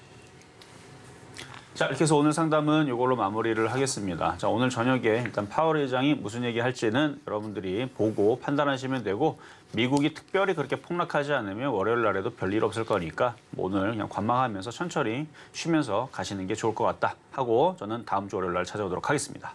자, 이렇게 해서 오늘 상담은 이걸로 마무리를 하겠습니다. 자, 오늘 저녁에 일단 파월 의장이 무슨 얘기 할지는 여러분들이 보고 판단하시면 되고, 미국이 특별히 그렇게 폭락하지 않으면 월요일 날에도 별일 없을 거니까 오늘 그냥 관망하면서 천천히 쉬면서 가시는 게 좋을 것 같다 하고 저는 다음 주 월요일 날 찾아오도록 하겠습니다.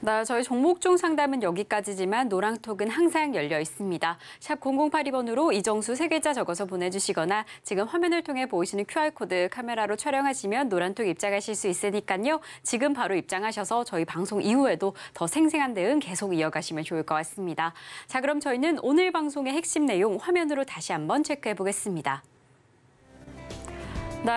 네, 저희 종목중 상담은 여기까지지만 노랑톡은 항상 열려 있습니다. 샵 0082번으로 이정수 3글자 적어서 보내주시거나 지금 화면을 통해 보이시는 QR코드 카메라로 촬영하시면 노란톡 입장하실 수 있으니까요. 지금 바로 입장하셔서 저희 방송 이후에도 더 생생한 대응 계속 이어가시면 좋을 것 같습니다. 자, 그럼 저희는 오늘 방송의 핵심 내용 화면으로 다시 한번 체크해 보겠습니다.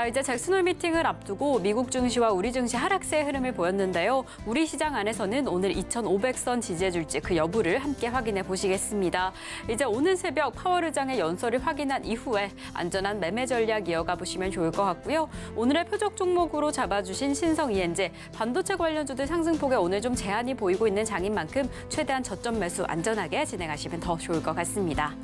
이제 잭슨홀 미팅을 앞두고 미국 증시와 우리 증시 하락세의 흐름을 보였는데요. 우리 시장 안에서는 오늘 2,500선 지지해줄지 그 여부를 함께 확인해 보시겠습니다. 이제 오늘 새벽 파월 의장의 연설을 확인한 이후에 안전한 매매 전략 이어가 보시면 좋을 것 같고요. 오늘의 표적 종목으로 잡아주신 신성 ENG, 반도체 관련주들 상승폭에 오늘 좀 제한이 보이고 있는 장인 만큼 최대한 저점 매수 안전하게 진행하시면 더 좋을 것 같습니다.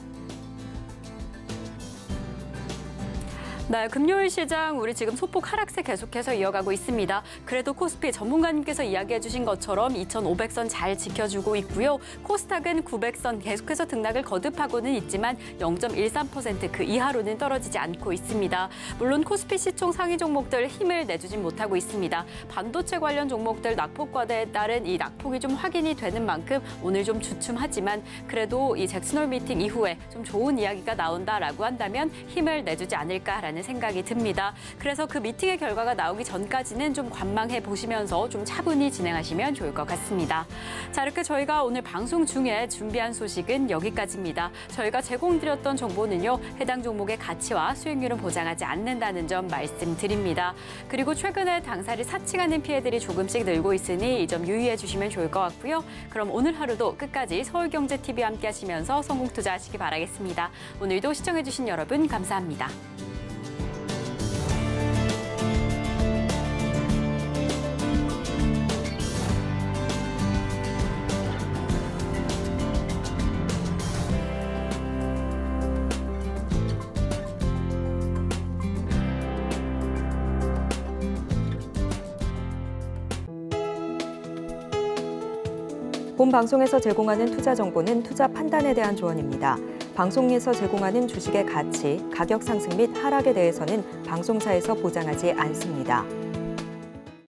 네, 금요일 시장 우리 지금 소폭 하락세 계속해서 이어가고 있습니다. 그래도 코스피 전문가님께서 이야기해 주신 것처럼 2,500선 잘 지켜주고 있고요. 코스닥은 900선 계속해서 등락을 거듭하고는 있지만 0.13% 그 이하로는 떨어지지 않고 있습니다. 물론 코스피 시총 상위 종목들 힘을 내주진 못하고 있습니다. 반도체 관련 종목들 낙폭과대에 따른 이 낙폭이 좀 확인이 되는 만큼 오늘 좀 주춤하지만 그래도 이 잭슨홀 미팅 이후에 좀 좋은 이야기가 나온다라고 한다면 힘을 내주지 않을까라는 생각이 듭니다. 그래서 그 미팅의 결과가 나오기 전까지는 좀 관망해 보시면서 좀 차분히 진행하시면 좋을 것 같습니다. 자, 이렇게 저희가 오늘 방송 중에 준비한 소식은 여기까지입니다. 저희가 제공드렸던 정보는요, 해당 종목의 가치와 수익률은 보장하지 않는다는 점 말씀드립니다. 그리고 최근에 당사를 사칭하는 피해들이 조금씩 늘고 있으니 이 점 유의해 주시면 좋을 것 같고요. 그럼 오늘 하루도 끝까지 서울경제TV와 함께 하시면서 성공 투자하시기 바라겠습니다. 오늘도 시청해 주신 여러분 감사합니다. 본 방송에서 제공하는 투자 정보는 투자 판단에 대한 조언입니다. 방송에서 제공하는 주식의 가치, 가격 상승 및 하락에 대해서는 방송사에서 보장하지 않습니다.